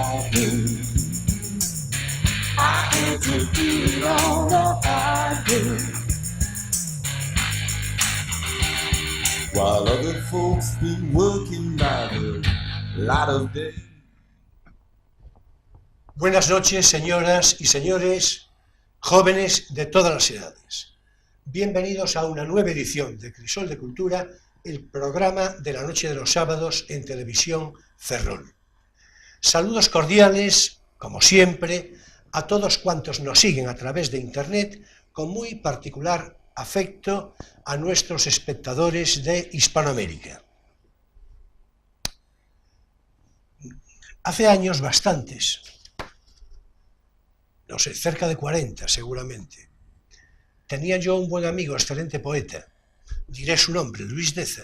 I do. I intervene on the highway while other folks be working by the light of day. Buenas noches, señoras y señores, jóvenes de todas las edades. Bienvenidos a una nueva edición de Crisol de Cultura, el programa de la noche de los sábados en Televisión Ferrol. Saludos cordiales, como siempre, a todos cuantos nos siguen a través de Internet, con muy particular afecto a nuestros espectadores de Hispanoamérica. Hace años bastantes, no sé, cerca de 40 seguramente, tenía yo un buen amigo, excelente poeta, diré su nombre, Luis Deza.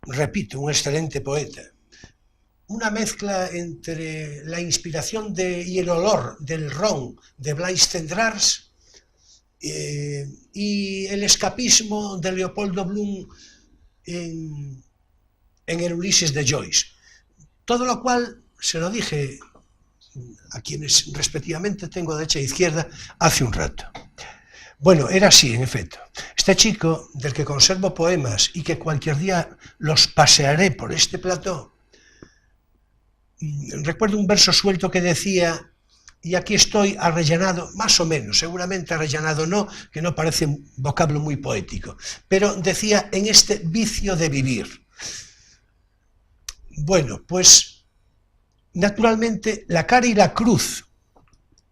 Repito, un excelente poeta. Una mezcla entre la inspiración y el olor del ron de Blaise Cendrars y el escapismo de Leopoldo Bloom en el Ulises de Joyce. Todo lo cual se lo dije a quienes respectivamente tengo derecha e izquierda hace un rato. Bueno, era así, en efecto. Este chico, del que conservo poemas y que cualquier día los pasearé por este plató, recuerdo un verso suelto que decía, y aquí estoy arrellanado, más o menos, seguramente arrellanado no, que no parece un vocablo muy poético, pero decía, en este vicio de vivir. Bueno, pues, naturalmente, la cara y la cruz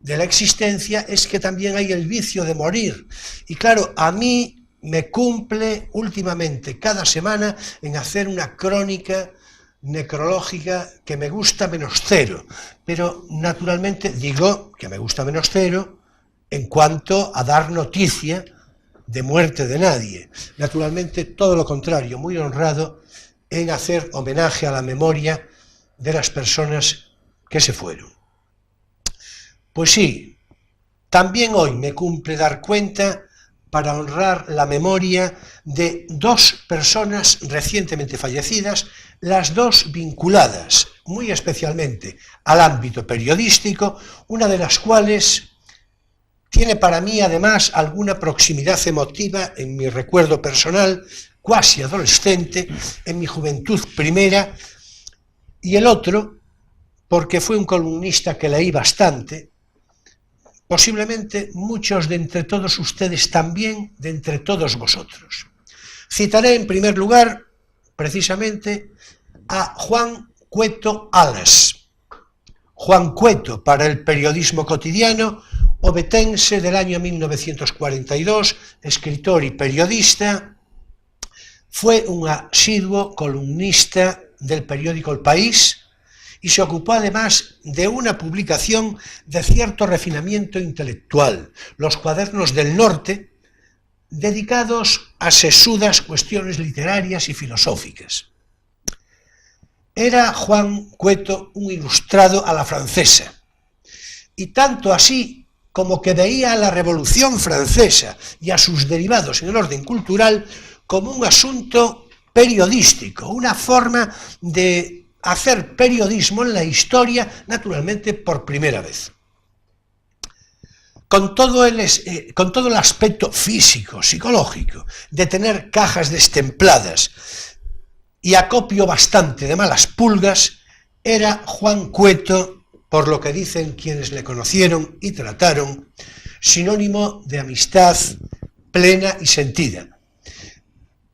de la existencia es que también hay el vicio de morir. Y claro, a mí me cumple últimamente cada semana en hacer una crónica necrológica que me gusta menos cero, pero naturalmente digo que me gusta menos cero en cuanto a dar noticia de muerte de nadie. Naturalmente todo lo contrario, muy honrado en hacer homenaje a la memoria de las personas que se fueron. Pues sí, también hoy me cumple dar cuenta para honrar la memoria de dos personas recientemente fallecidas, las dos vinculadas muy especialmente al ámbito periodístico, una de las cuales tiene para mí además alguna proximidad emotiva en mi recuerdo personal, cuasi adolescente, en mi juventud primera, y el otro, porque fue un columnista que leí bastante, posiblemente muchos de entre todos ustedes también, de entre todos vosotros. Citaré en primer lugar, precisamente, a Juan Cueto Alas. Juan Cueto, para el periodismo cotidiano, ovetense del año 1942, escritor y periodista, fue un asiduo columnista del periódico El País, y se ocupó además de una publicación de cierto refinamiento intelectual, los Cuadernos del Norte, dedicados a sesudas cuestiones literarias y filosóficas. Era Juan Cueto un ilustrado a la francesa, y tanto así como que veía a la Revolución Francesa y a sus derivados en el orden cultural como un asunto periodístico, una forma de hacer periodismo en la historia, naturalmente por primera vez. Con todo el aspecto físico, psicológico, de tener cajas destempladas y acopio bastante de malas pulgas, era Juan Cueto, por lo que dicen quienes le conocieron y trataron, sinónimo de amistad plena y sentida,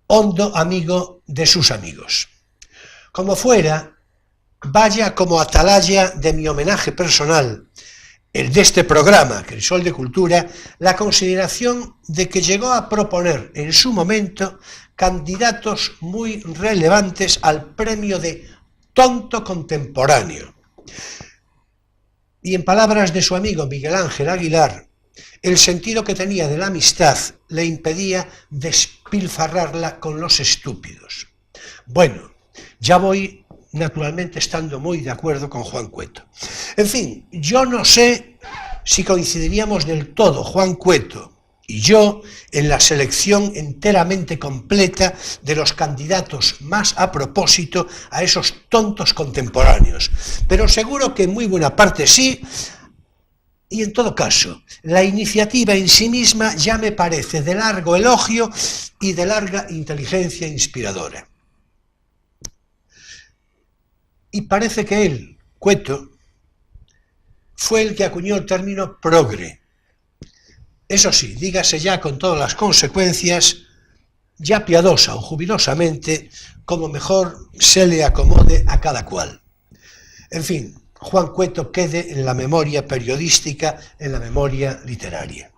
hondo amigo de sus amigos. Como fuera, vaya como atalaya de mi homenaje personal, el de este programa, Crisol de Cultura, la consideración de que llegó a proponer en su momento candidatos muy relevantes al premio de tonto contemporáneo. Y en palabras de su amigo Miguel Ángel Aguilar, el sentido que tenía de la amistad le impedía despilfarrarla con los estúpidos. Bueno, ya voy naturalmente estando muy de acuerdo con Juan Cueto. En fin, yo no sé si coincidiríamos del todo Juan Cueto y yo en la selección enteramente completa de los candidatos más a propósito a esos tontos contemporáneos. Pero seguro que en muy buena parte sí, y en todo caso, la iniciativa en sí misma ya me parece de largo elogio y de larga inteligencia inspiradora. Y parece que él, Cueto, fue el que acuñó el término progre. Eso sí, dígase ya con todas las consecuencias, ya piadosa o jubilosamente, como mejor se le acomode a cada cual. En fin, Juan Cueto quede en la memoria periodística, en la memoria literaria.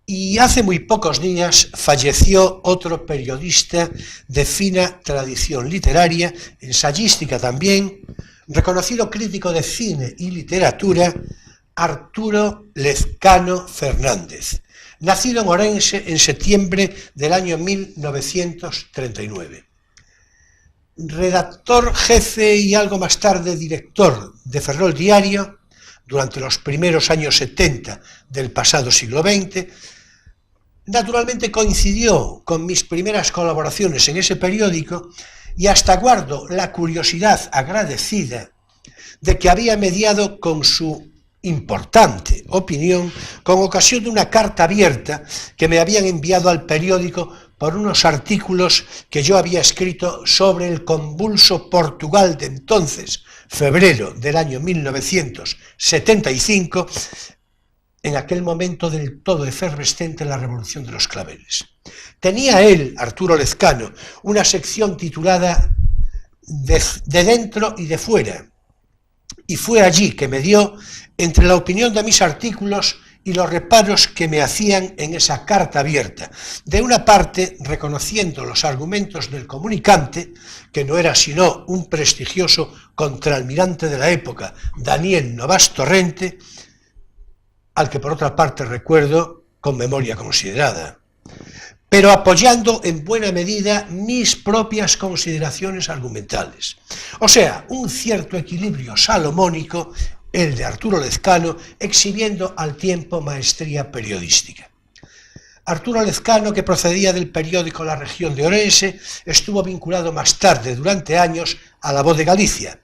Y hace muy pocos días falleció otro periodista de fina tradición literaria, ensayística también, reconocido crítico de cine y literatura, Arturo Lezcano Fernández, nacido en Orense en septiembre del año 1939. Redactor jefe y algo más tarde director de Ferrol Diario, durante los primeros años 70 del pasado siglo XX, naturalmente coincidió con mis primeras colaboraciones en ese periódico y hasta guardo la curiosidad agradecida de que había mediado con su importante opinión con ocasión de una carta abierta que me habían enviado al periódico por unos artículos que yo había escrito sobre el convulso Portugal de entonces, febrero del año 1975, en aquel momento del todo efervescente la Revolución de los Claveles. Tenía él, Arturo Lezcano, una sección titulada de dentro y de fuera, y fue allí que me dio, entre la opinión de mis artículos y los reparos que me hacían en esa carta abierta, de una parte reconociendo los argumentos del comunicante, que no era sino un prestigioso contraalmirante de la época, Daniel Novas Torrente, al que por otra parte recuerdo con memoria considerada, pero apoyando en buena medida mis propias consideraciones argumentales. O sea, un cierto equilibrio salomónico, el de Arturo Lezcano, exhibiendo al tiempo maestría periodística. Arturo Lezcano, que procedía del periódico La Región de Orense, estuvo vinculado más tarde, durante años, a La Voz de Galicia.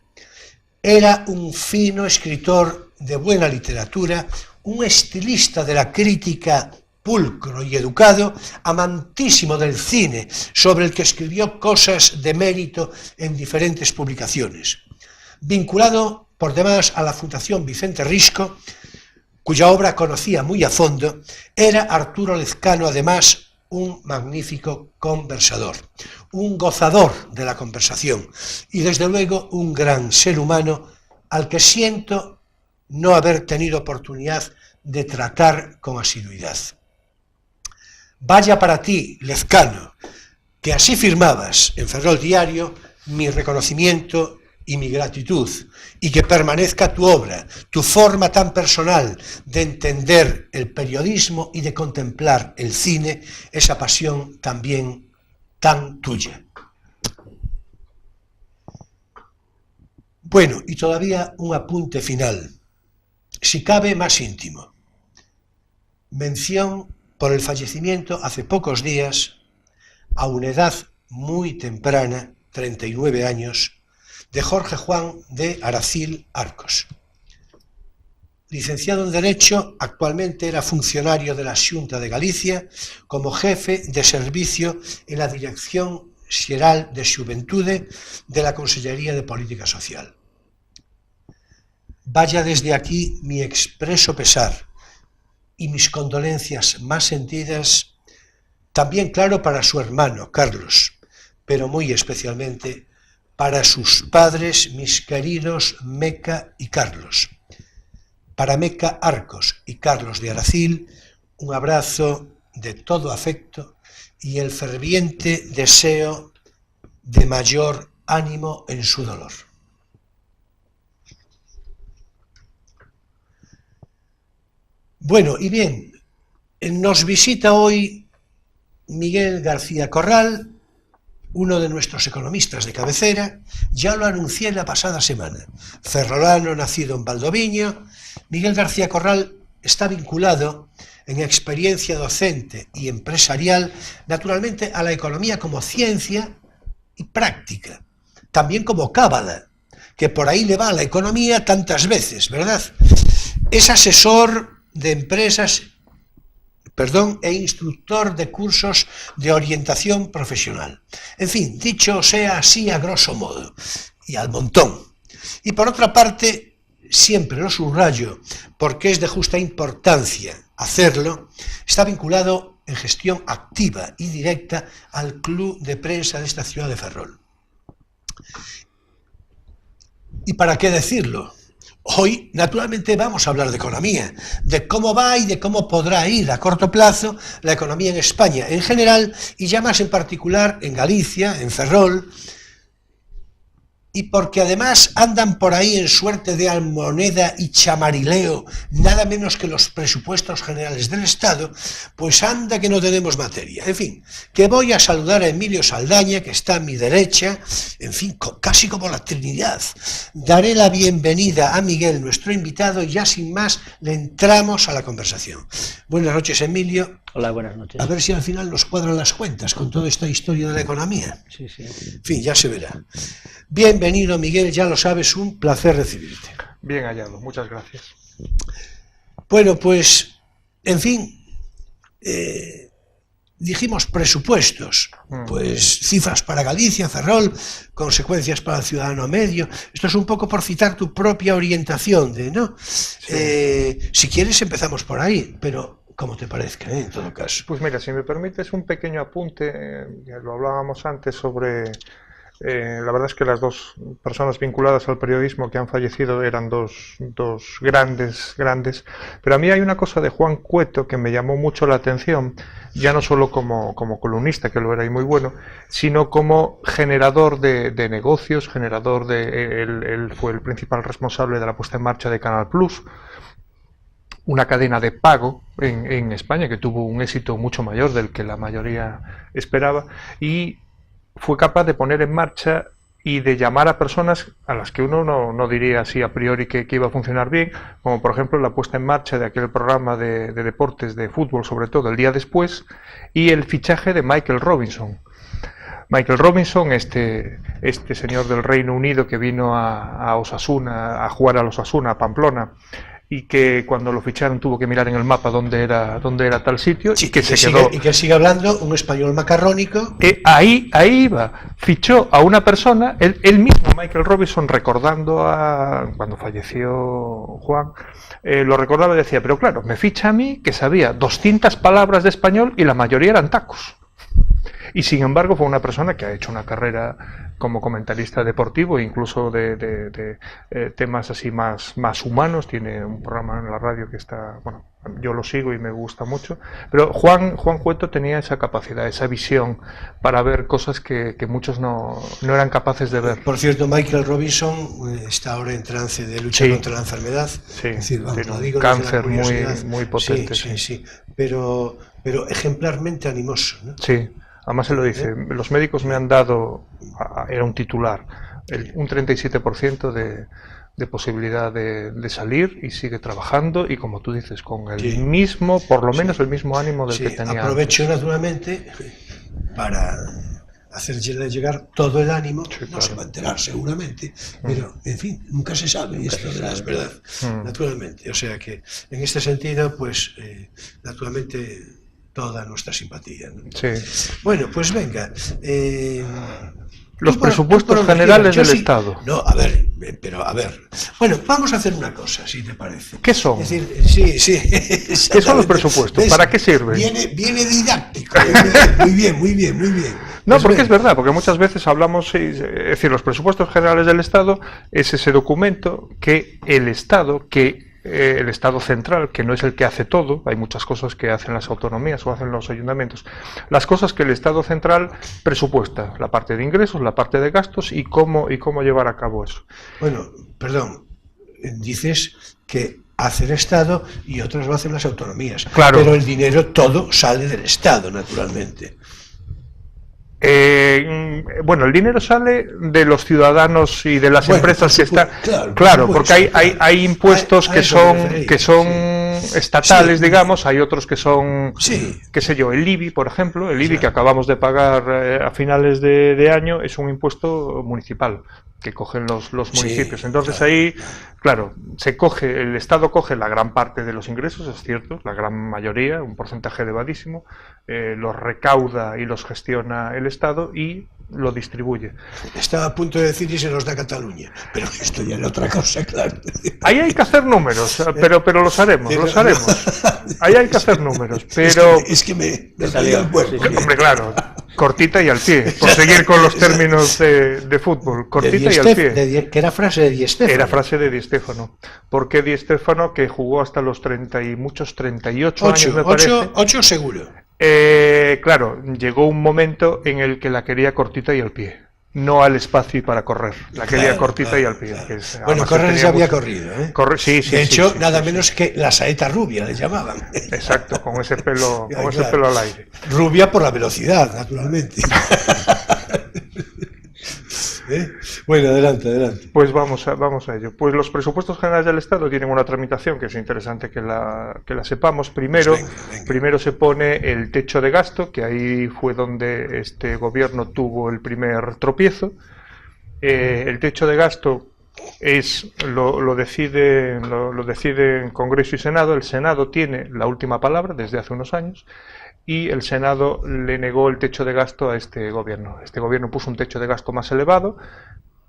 Era un fino escritor de buena literatura, un estilista de la crítica pulcro y educado, amantísimo del cine, sobre el que escribió cosas de mérito en diferentes publicaciones. Vinculado por demás a la Fundación Vicente Risco, cuya obra conocía muy a fondo, era Arturo Lezcano además un magnífico conversador, un gozador de la conversación y desde luego un gran ser humano al que siento no haber tenido oportunidad de tratar con asiduidad. Vaya para ti, Lezcano, que así firmabas en Ferrol Diario mi reconocimiento y mi gratitud, y que permanezca tu obra, tu forma tan personal de entender el periodismo y de contemplar el cine, esa pasión también tan tuya. Bueno, y todavía un apunte final, si cabe más íntimo. Mención por el fallecimiento hace pocos días, a una edad muy temprana, 39 años, de Jorge Juan de Aracil Arcos. Licenciado en Derecho, actualmente era funcionario de la Xunta de Galicia como jefe de servicio en la Dirección Xeral de Xuventude de la Consellería de Política Social. Vaya desde aquí mi expreso pesar y mis condolencias más sentidas, también claro para su hermano Carlos, pero muy especialmente para sus padres, mis queridos Meca y Carlos. Para Meca Arcos y Carlos de Aracil, un abrazo de todo afecto y el ferviente deseo de mayor ánimo en su dolor. Bueno, y bien, nos visita hoy Miguel García Corral, uno de nuestros economistas de cabecera. Ya lo anuncié la pasada semana. Ferrolano, nacido en Valdoviño. Miguel García Corral está vinculado en experiencia docente y empresarial, naturalmente, a la economía como ciencia y práctica, también como cábala, que por ahí le va a la economía tantas veces, ¿verdad? Es asesor de empresas, e instructor de cursos de orientación profesional. En fin, dicho sea así a grosso modo y al montón. Y por otra parte, siempre lo subrayo, porque es de justa importancia hacerlo, está vinculado en gestión activa y directa al club de prensa de esta ciudad de Ferrol. ¿Y para qué decirlo? Hoy, naturalmente, vamos a hablar de economía, de cómo va y de cómo podrá ir a corto plazo la economía en España en general y ya más en particular en Galicia, en Ferrol, y porque además andan por ahí en suerte de almoneda y chamarileo, nada menos que los presupuestos generales del Estado, pues anda que no tenemos materia. En fin, que voy a saludar a Emilio Saldaña, que está a mi derecha, en fin, casi como la Trinidad. Daré la bienvenida a Miguel, nuestro invitado, y ya sin más le entramos a la conversación. Buenas noches, Emilio. Hola, buenas noches. A ver si al final nos cuadran las cuentas con toda esta historia de la economía. Sí, sí. En fin, ya se verá. Bienvenido, Miguel, ya lo sabes, un placer recibirte. Bien hallado, muchas gracias. Bueno, pues, en fin, dijimos presupuestos, pues cifras para Galicia, Ferrol, consecuencias para el ciudadano medio. Esto es un poco por citar tu propia orientación, ¿no? Sí. Si quieres empezamos por ahí, pero como te parezca, en todo caso. Pues mira, si me permites un pequeño apunte, lo hablábamos antes sobre... la verdad es que las dos personas vinculadas al periodismo que han fallecido eran dos grandes, pero a mí hay una cosa de Juan Cueto que me llamó mucho la atención, ya no solo como columnista, que lo era y muy bueno, sino como generador de negocios, él fue el principal responsable de la puesta en marcha de Canal Plus, una cadena de pago en España que tuvo un éxito mucho mayor del que la mayoría esperaba, y fue capaz de poner en marcha y de llamar a personas a las que uno no diría así a priori que iba a funcionar bien, como por ejemplo la puesta en marcha de aquel programa de deportes, de fútbol sobre todo, el día después, y el fichaje de Michael Robinson. Michael Robinson, este señor del Reino Unido que vino a Osasuna, a jugar al Osasuna, a Pamplona, y que cuando lo ficharon tuvo que mirar en el mapa dónde era tal sitio, sí, y que se quedó... Y que sigue hablando un español macarrónico. Ahí iba, fichó a una persona, él mismo, Michael Robinson, recordando cuando falleció Juan, lo recordaba y decía, pero claro, me ficha a mí que sabía 200 palabras de español y la mayoría eran tacos. Y sin embargo fue una persona que ha hecho una carrera como comentarista deportivo, incluso de temas así más humanos. Tiene un programa en la radio que está, bueno, yo lo sigo y me gusta mucho, pero Juan Cueto tenía esa capacidad, esa visión para ver cosas que muchos no eran capaces de ver. Por cierto, Michael Robinson está ahora en trance de lucha contra la enfermedad. Sí, es decir, vamos, tiene lo digo un cáncer muy muy potente. Sí. Pero ejemplarmente animoso, ¿no? Sí. Además se lo dice, los médicos me han dado, era un titular, un 37% de posibilidad de salir, y sigue trabajando y, como tú dices, con el mismo, por lo menos el mismo ánimo del que tenía aprovecho antes. Naturalmente para hacerle llegar todo el ánimo, no claro. se va a enterar seguramente, pero en fin, nunca se sabe esto de las verdad, naturalmente. O sea que en este sentido, pues naturalmente toda nuestra simpatía, ¿no? Sí. Bueno, pues venga. Los presupuestos generales del Estado. No, a ver, Bueno, vamos a hacer una cosa, si te parece. ¿Qué son? Es decir, sí. ¿Qué son los presupuestos? ¿Para qué sirven? Viene didáctico. Muy bien. No, pues porque es verdad, porque muchas veces hablamos, es decir, los presupuestos generales del Estado es ese documento que el Estado central, que no es el que hace todo, hay muchas cosas que hacen las autonomías o hacen los ayuntamientos, las cosas que el Estado central presupuesta, la parte de ingresos, la parte de gastos y cómo llevar a cabo eso. Bueno, perdón, dices que hace el Estado y otras lo hacen las autonomías, claro. Pero el dinero todo sale del Estado, naturalmente. Bueno, el dinero sale de los ciudadanos y de las empresas que están... Claro, porque hay impuestos que son estatales, digamos, hay otros que son, Sí. qué sé yo, el IBI, por ejemplo, el IBI que acabamos de pagar a finales de año es un impuesto municipal que cogen los municipios. Entonces claro. ahí, claro, el Estado coge la gran parte de los ingresos, es cierto, la gran mayoría, un porcentaje elevadísimo, los recauda y los gestiona el Estado y lo distribuye. Estaba a punto de decir y se los da Cataluña, pero esto ya es otra cosa, claro. Ahí hay que hacer números, pero los haremos, los haremos. Ahí hay que hacer números, pero... Es que me salió, salía el cuerpo. sí, sí. Hombre, claro, cortita y al pie, por seguir con los términos de fútbol, cortita y al pie. Que era frase de Di Stéfano. Era frase de Di Stéfano. Porque Di Stéfano, que jugó hasta los 30 y muchos, 38 años me parece. 8 seguro. Claro, llegó un momento en el que la quería cortita y al pie. No al espacio y para correr. La quería Claro, cortita claro, y al pie. claro. Que Bueno, además correr tenía ya había mucho- corrido, ¿eh? Sí, sí. De hecho, sí, nada sí, menos que la saeta rubia le llamaban. Exacto, con ese pelo, Claro. pelo al aire. Rubia por la velocidad, naturalmente. ¿Eh? Bueno, adelante. Pues vamos a ello. Pues los presupuestos generales del Estado tienen una tramitación que es interesante que la sepamos. Primero, Pues venga. primero se pone el techo de gasto, que ahí fue donde este gobierno tuvo el primer tropiezo. El techo de gasto lo decide en Congreso y Senado. El Senado tiene la última palabra desde hace unos años. Y el Senado le negó el techo de gasto a este gobierno. Este gobierno puso un techo de gasto más elevado,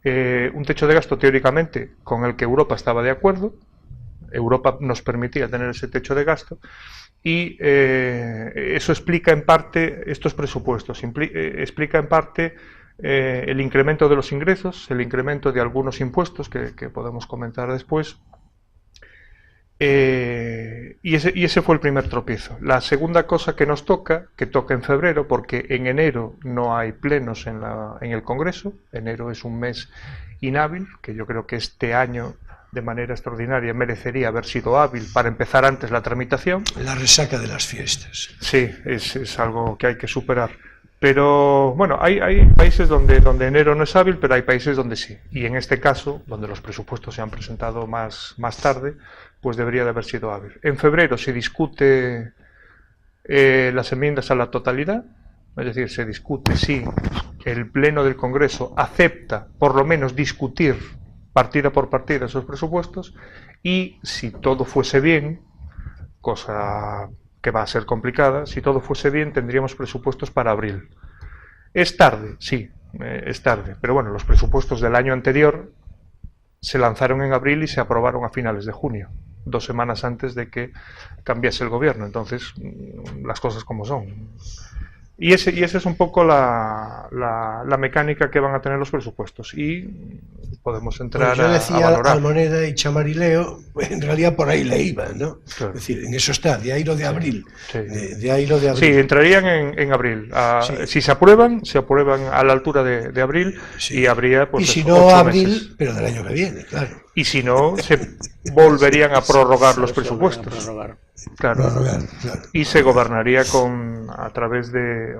un techo de gasto teóricamente con el que Europa estaba de acuerdo. Europa nos permitía tener ese techo de gasto y eso explica en parte estos presupuestos, explica en parte el incremento de los ingresos, el incremento de algunos impuestos que podemos comentar después. Y ese fue el primer tropiezo. La segunda cosa que nos toca en febrero, porque en enero no hay plenos en el Congreso. Enero es un mes inhábil, que yo creo que este año de manera extraordinaria merecería haber sido hábil para empezar antes la tramitación. La resaca de las fiestas. Sí, es algo que hay que superar. Pero bueno, hay países donde enero no es hábil, pero hay países donde sí. Y en este caso, donde los presupuestos se han presentado más tarde, pues debería de haber sido hábil. En febrero se discute las enmiendas a la totalidad, es decir, se discute si el Pleno del Congreso acepta por lo menos discutir partida por partida esos presupuestos y si todo fuese bien, cosa que va a ser complicada, si todo fuese bien tendríamos presupuestos para abril. Es tarde, sí, es tarde, pero bueno, los presupuestos del año anterior se lanzaron en abril y se aprobaron a finales de junio, 2 semanas antes de que cambiase el gobierno, entonces las cosas como son. Y esa es un poco la mecánica que van a tener los presupuestos y podemos entrar Pues yo decía a valorar. Almoneda y Chamarileo, pues en realidad por ahí le iban, ¿no? Claro. Es decir, en eso está, de ahí lo de abril. Sí. De ahí lo de Sí, abril. entrarían en abril. Sí. Si se aprueban a la altura de abril Sí. y habría pues Y si eso, no 8 abril, meses. pero del año que viene, claro. Y si no, se volverían a prorrogar los Eso, presupuestos. prorrogar. Claro. Prorrogar, claro. Y se gobernaría a través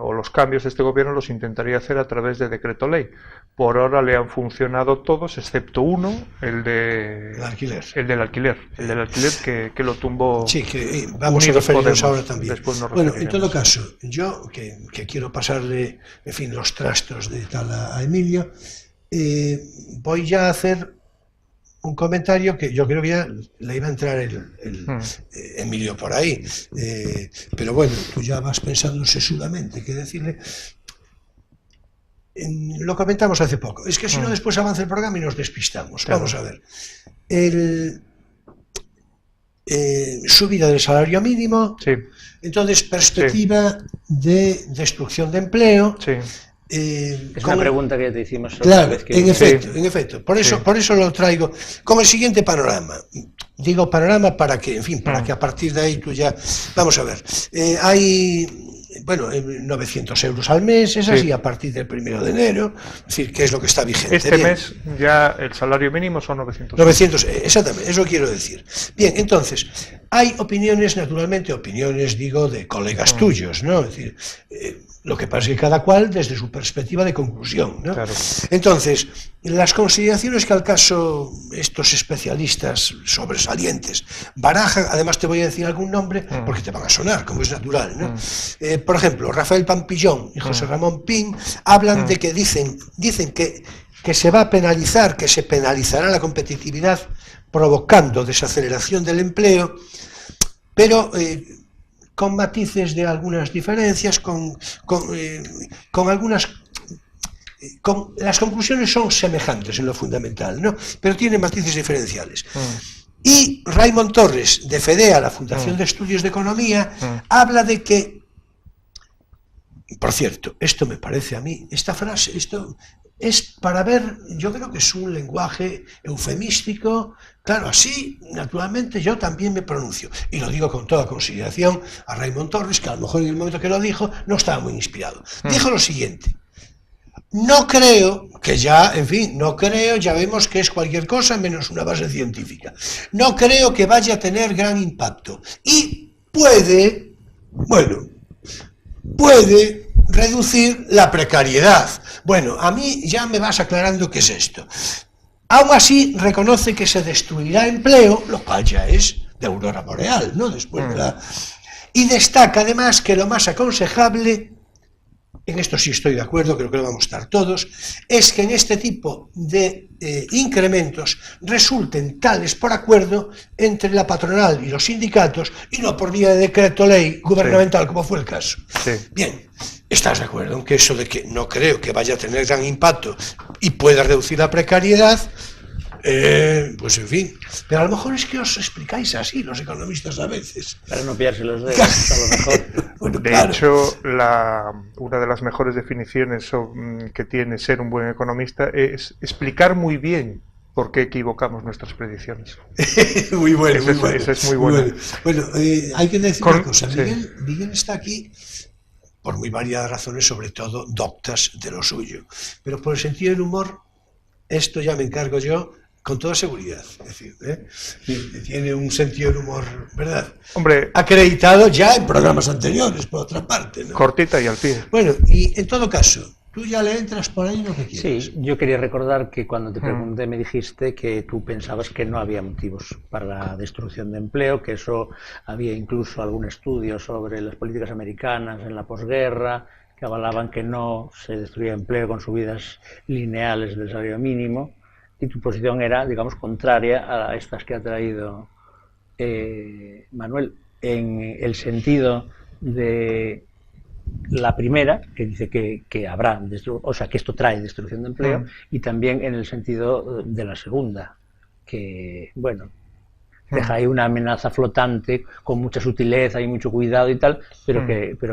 o los cambios de este gobierno los intentaría hacer a través de decreto ley. Por ahora le han funcionado todos, excepto uno, el El alquiler. del alquiler. El del alquiler que lo tumbó. Sí, que vamos a Unidos referirnos Podemos. ahora también. Después nos Bueno, en referiremos. todo caso, yo que quiero pasarle, en fin, los trastos de tal a Emilio, voy ya a hacer un comentario que yo creo que ya le iba a entrar Emilio por ahí, pero bueno, tú ya vas pensando sesudamente qué decirle. Lo comentamos hace poco. Es que si no, después avanza el programa y nos despistamos. Claro. Vamos a ver. Subida del salario mínimo, Sí, entonces perspectiva de destrucción de empleo. sí. Es con- una pregunta que ya te hicimos otra Claro, vez que... en Sí. efecto. Por Sí. eso lo traigo como el siguiente panorama. Digo panorama para que, en fin, para que a partir de ahí tú ya... Vamos a ver. Hay, bueno, 900 euros al mes, es así, Sí. a partir del 1 de enero. Es decir, que es lo que está vigente. Este Bien. mes ya el salario mínimo son 900. 900, exactamente, eso quiero decir. Bien, entonces, hay opiniones, naturalmente, opiniones, digo, de colegas tuyos, ¿no? Es decir, Lo que pasa es que cada cual desde su perspectiva de conclusión, ¿no? Claro. Entonces, las consideraciones que al caso estos especialistas sobresalientes barajan, además te voy a decir algún nombre porque te van a sonar, como es natural, ¿no? Por ejemplo, Rafael Pampillón y José Ramón Pin hablan de que dicen que se va a penalizar, que se penalizará la competitividad provocando desaceleración del empleo, pero con matices de algunas diferencias, con algunas... las conclusiones son semejantes en lo fundamental, ¿no? Pero tienen matices diferenciales. Y Raymond Torres, de FEDEA, la Fundación de Estudios de Economía, habla de que, por cierto, esto me parece a mí, esta frase, esto es para ver, yo creo que es un lenguaje eufemístico, claro, así, naturalmente, yo también me pronuncio, y lo digo con toda consideración a Raymond Torres, que a lo mejor en el momento que lo dijo, no estaba muy inspirado. Dijo lo siguiente: no creo, que ya, en fin, no creo, ya vemos que es cualquier cosa menos una base científica, no creo que vaya a tener gran impacto, y puede, bueno, puede reducir la precariedad. Bueno, a mí ya me vas aclarando qué es esto. Aún así, reconoce que se destruirá empleo, lo cual ya es de aurora boreal, ¿no? Después de la... Y destaca además que lo más aconsejable, en esto sí estoy de acuerdo, creo que lo vamos a estar todos, es que en este tipo de incrementos resulten tales por acuerdo entre la patronal y los sindicatos y no por vía de decreto ley gubernamental, como fue el caso. Sí. Bien, ¿estás de acuerdo en que eso de que no creo que vaya a tener gran impacto y pueda reducir la precariedad? Pues en fin, pero a lo mejor es que os explicáis así los economistas a veces. Para no pillarse los dedos, a lo mejor. Bueno, de hecho, una de las mejores definiciones que tiene ser un buen economista es explicar muy bien por qué equivocamos nuestras predicciones. Muy bueno, muy bueno. Eso es muy bueno. Bueno, hay que decir una cosa, Miguel está aquí por muy variadas razones, sobre todo doctas de lo suyo, pero por el sentido del humor, esto ya me encargo yo con toda seguridad, es decir, tiene un sentido del humor, ¿verdad? Hombre, acreditado ya en programas anteriores, por otra parte, ¿no? Cortita y al pie. Bueno, y en todo caso, tú ya le entras por ahí lo que quieras. Sí, yo quería recordar que cuando te pregunté me dijiste que tú pensabas que no había motivos para la destrucción de empleo, que eso había incluso algún estudio sobre las políticas americanas en la posguerra, que avalaban que no se destruía empleo con subidas lineales del salario mínimo, y tu posición era, digamos, contraria a estas que ha traído Manuel, en el sentido de la primera, que dice que habrá, o sea, que esto trae destrucción de empleo, y también en el sentido de la segunda, que, bueno, deja ahí una amenaza flotante con mucha sutileza y mucho cuidado y tal, pero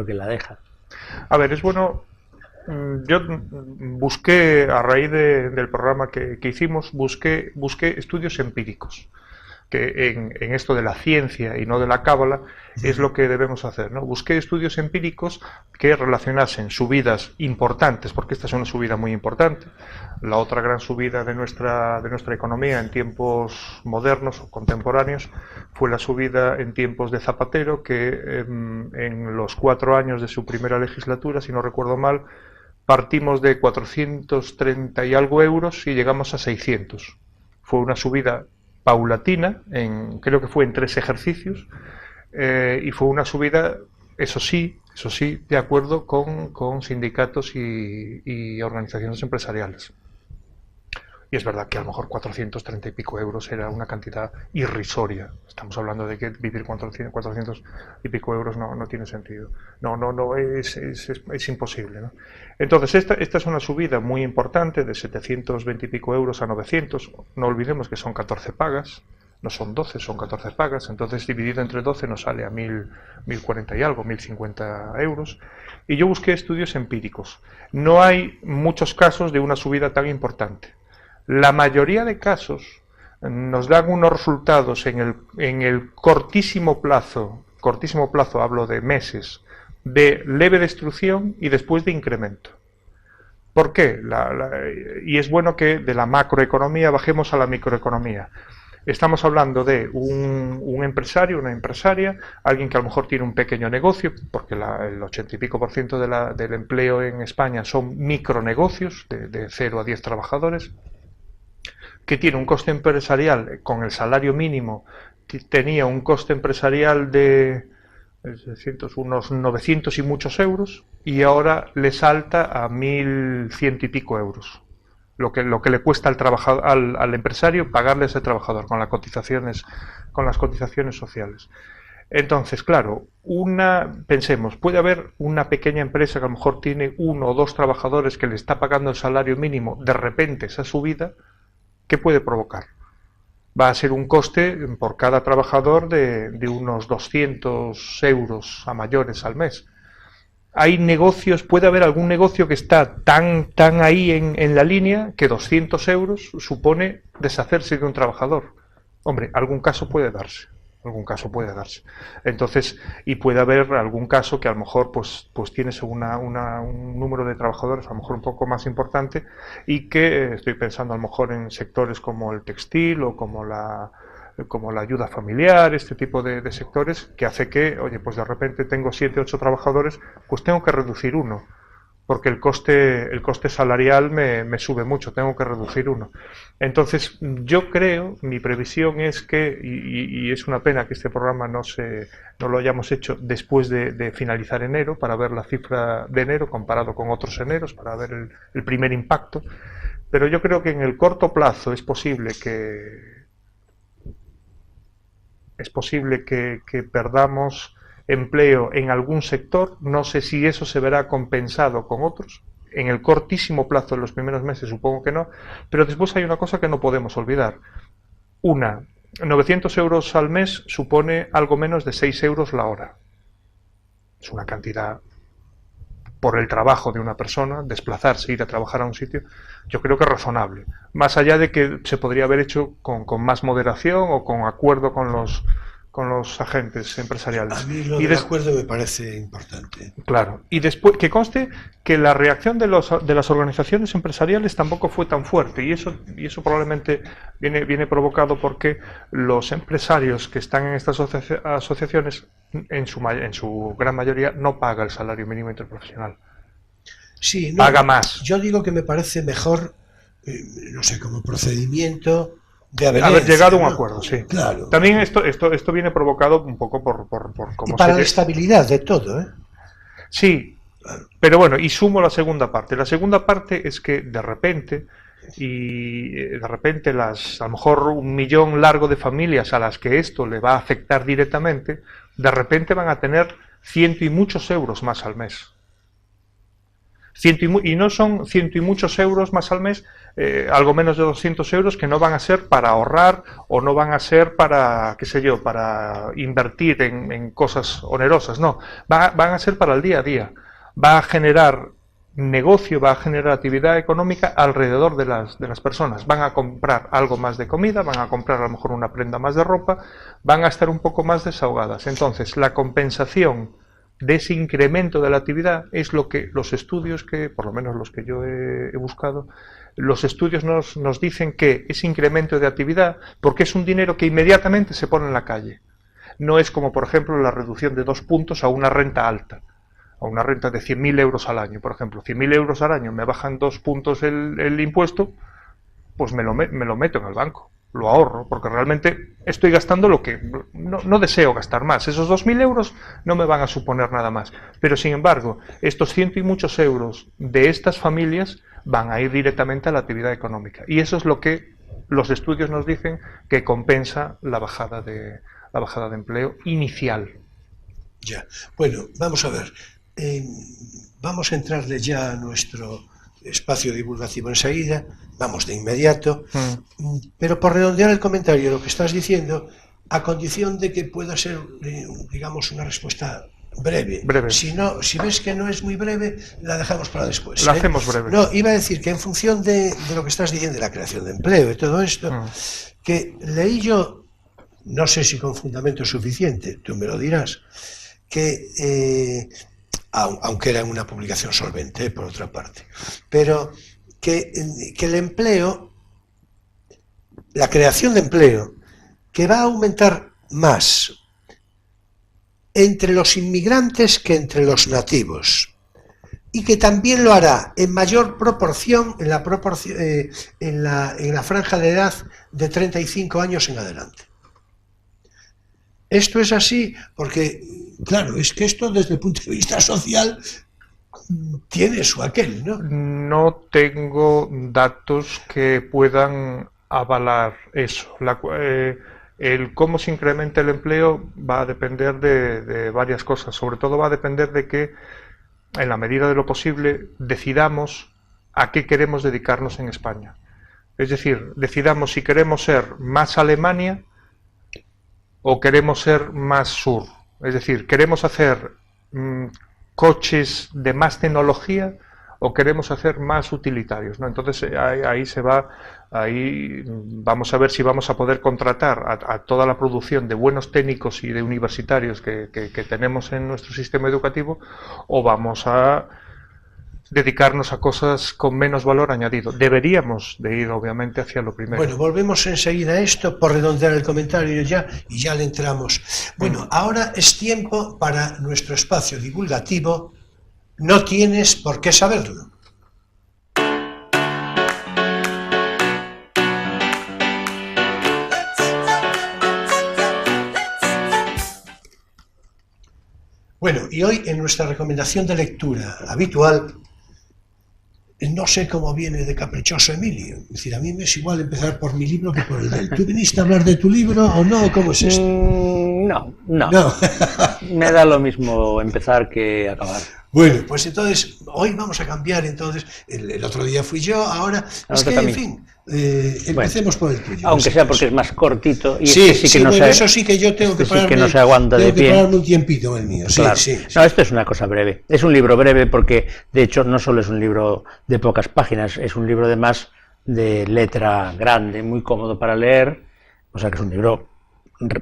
que la deja. A ver, es bueno, yo busqué, a raíz del programa que hicimos, busqué estudios empíricos, que en esto de la ciencia y no de la cábala es lo que debemos hacer, ¿no? Busqué estudios empíricos que relacionasen subidas importantes, porque esta es una subida muy importante. La otra gran subida de nuestra economía en tiempos modernos o contemporáneos fue la subida en tiempos de Zapatero, que en los 4 años de su primera legislatura, si no recuerdo mal, partimos de 430 y algo euros y llegamos a 600. Fue una subida paulatina, creo que fue en 3 ejercicios, y fue una subida, eso sí, de acuerdo con sindicatos y organizaciones empresariales. Y es verdad que a lo mejor 430 y pico euros era una cantidad irrisoria. Estamos hablando de que vivir 400 y pico euros no tiene sentido. Es imposible, ¿no? Entonces, esta es una subida muy importante de 720 y pico euros a 900. No olvidemos que son 14 pagas. No son 12, son 14 pagas, entonces dividido entre 12 nos sale a 1040 y algo, 1050 euros. Y yo busqué estudios empíricos. No hay muchos casos de una subida tan importante. La mayoría de casos nos dan unos resultados en el cortísimo plazo, hablo de meses, de leve destrucción y después de incremento. ¿Por qué? Y es bueno que de la macroeconomía bajemos a la microeconomía. Estamos hablando de un empresario, una empresaria, alguien que a lo mejor tiene un pequeño negocio, porque el 80 y pico % del empleo en España son micronegocios de 0 a 10 trabajadores, que tiene un coste empresarial con el salario mínimo, tenía un coste empresarial de unos 900 y muchos euros, y ahora le salta a 1.100 y pico euros. Lo que le cuesta al empresario pagarle a ese trabajador con las cotizaciones sociales. Entonces, claro, pensemos, puede haber una pequeña empresa que a lo mejor tiene 1 o 2 trabajadores que le está pagando el salario mínimo, de repente esa subida, ¿qué puede provocar? Va a ser un coste por cada trabajador de unos 200 euros a mayores al mes. Hay negocios, puede haber algún negocio que está tan ahí en la línea que 200 euros supone deshacerse de un trabajador. Hombre, algún caso puede darse. Entonces, y puede haber algún caso que a lo mejor pues tienes un número de trabajadores a lo mejor un poco más importante, y que estoy pensando a lo mejor en sectores como el textil o como la ayuda familiar, este tipo de sectores, que hace que, oye, pues de repente tengo 7 o 8 trabajadores, pues tengo que reducir uno, porque el coste salarial me sube mucho, tengo que reducir uno. Entonces, yo creo, mi previsión es que, y es una pena que este programa no lo hayamos hecho después de finalizar enero, para ver la cifra de enero comparado con otros eneros, para ver el primer impacto, pero yo creo que en el corto plazo es posible que perdamos empleo en algún sector. No sé si eso se verá compensado con otros. En el cortísimo plazo, en los primeros meses, supongo que no. Pero después hay una cosa que no podemos olvidar. 900 euros al mes supone algo menos de 6 euros la hora. Es una cantidad, por el trabajo de una persona, desplazarse, ir a trabajar a un sitio, yo creo que es razonable. Más allá de que se podría haber hecho con más moderación o con acuerdo con los agentes empresariales. A mí lo del acuerdo me parece importante. Claro. Y después, que conste que la reacción de las organizaciones empresariales tampoco fue tan fuerte, y eso probablemente viene provocado porque los empresarios que están en estas asociaciones, en su gran mayoría, no paga el salario mínimo interprofesional. Sí, no, paga más. Yo digo que me parece mejor, no sé, como procedimiento de haber llegado a un acuerdo, sí. Claro. También esto viene provocado un poco por cómo y para la estabilidad de todo, ¿eh? Sí, claro. Pero bueno, y sumo la segunda parte. La segunda parte es que de repente a lo mejor 1 millón largo de familias a las que esto le va a afectar directamente, de repente van a tener 100 y muchos euros más al mes. Y no son 100 y muchos euros más al mes, algo menos de 200 euros, que no van a ser para ahorrar o no van a ser para, qué sé yo, para invertir en cosas onerosas, no, van a ser para el día a día. Va a generar negocio, va a generar actividad económica alrededor de las personas. Van a comprar algo más de comida, van a comprar a lo mejor una prenda más de ropa, van a estar un poco más desahogadas. Entonces, la compensación de ese incremento de la actividad es lo que los estudios, que por lo menos los que yo he buscado, los estudios nos dicen que ese incremento de actividad, porque es un dinero que inmediatamente se pone en la calle. No es como, por ejemplo, la reducción de 2 puntos a una renta alta, a una renta de 100.000 euros al año. Por ejemplo, 100.000 euros al año, me bajan 2 puntos el impuesto, pues me lo meto en el banco. Lo ahorro, porque realmente estoy gastando lo que no deseo gastar más. Esos 2.000 euros no me van a suponer nada más. Pero sin embargo, estos 100 y muchos euros de estas familias van a ir directamente a la actividad económica. Y eso es lo que los estudios nos dicen que compensa la bajada de empleo inicial. Ya. Bueno, vamos a ver. Vamos a entrarle ya a nuestro espacio divulgativo enseguida, vamos de inmediato, pero por redondear el comentario, lo que estás diciendo, a condición de que pueda ser, digamos, una respuesta breve. Si ves que no es muy breve, la dejamos para después. La hacemos breve. No, iba a decir que en función de lo que estás diciendo, de la creación de empleo y todo esto, que leí yo, no sé si con fundamento suficiente, tú me lo dirás, que aunque era una publicación solvente, por otra parte, pero que el empleo, la creación de empleo, que va a aumentar más entre los inmigrantes que entre los nativos, y que también lo hará en mayor proporción en la franja de edad de 35 años en adelante. Esto es así porque, claro, es que esto desde el punto de vista social tiene su aquel, ¿no? No tengo datos que puedan avalar eso. El cómo se incrementa el empleo va a depender de varias cosas. Sobre todo va a depender de que, en la medida de lo posible, decidamos a qué queremos dedicarnos en España. Es decir, decidamos si queremos ser más Alemania o queremos ser más sur. Es decir, queremos hacer coches de más tecnología o queremos hacer más utilitarios, ¿no? Entonces ahí vamos a ver si vamos a poder contratar a toda la producción de buenos técnicos y de universitarios que tenemos en nuestro sistema educativo, o vamos a dedicarnos a cosas con menos valor añadido. Deberíamos de ir, obviamente, hacia lo primero. Bueno, volvemos enseguida a esto, por redondear el comentario ya, y ya le entramos. Bueno, ahora es tiempo para nuestro espacio divulgativo. No tienes por qué saberlo. Bueno, y hoy en nuestra recomendación de lectura habitual, no sé cómo viene de caprichoso Emilio. Es decir, a mí me es igual empezar por mi libro que por el de él. ¿Tú viniste a hablar de tu libro o no? ¿Cómo es esto? No. Me da lo mismo empezar que acabar. Bueno, pues entonces, hoy vamos a cambiar, entonces, el otro día fui yo, ahora, es que, en fin, empecemos por el tuyo. Aunque sea porque es más cortito, y sí, sí que no se, eso sí que yo tengo que pararme, sí que no se aguanta de pie. Pararme un tiempito el mío, sí, claro. Sí. No, esto es una cosa breve, es un libro breve porque, de hecho, no solo es un libro de pocas páginas, es un libro además de letra grande, muy cómodo para leer, o sea que es un libro,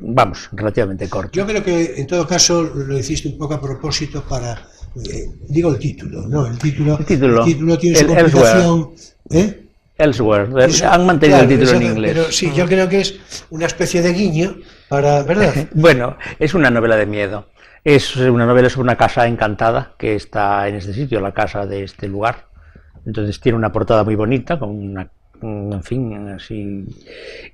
vamos, relativamente corto. Yo creo que, en todo caso, lo hiciste un poco a propósito para... digo el título, ¿no? El título tiene su complicación. Elsewhere. Han mantenido el título en inglés. Pero sí, yo creo que es una especie de guiño para, ¿verdad? Bueno, es una novela de miedo. Es una novela sobre una casa encantada que está en este sitio, la casa de este lugar. Entonces tiene una portada muy bonita, con una, en fin, así.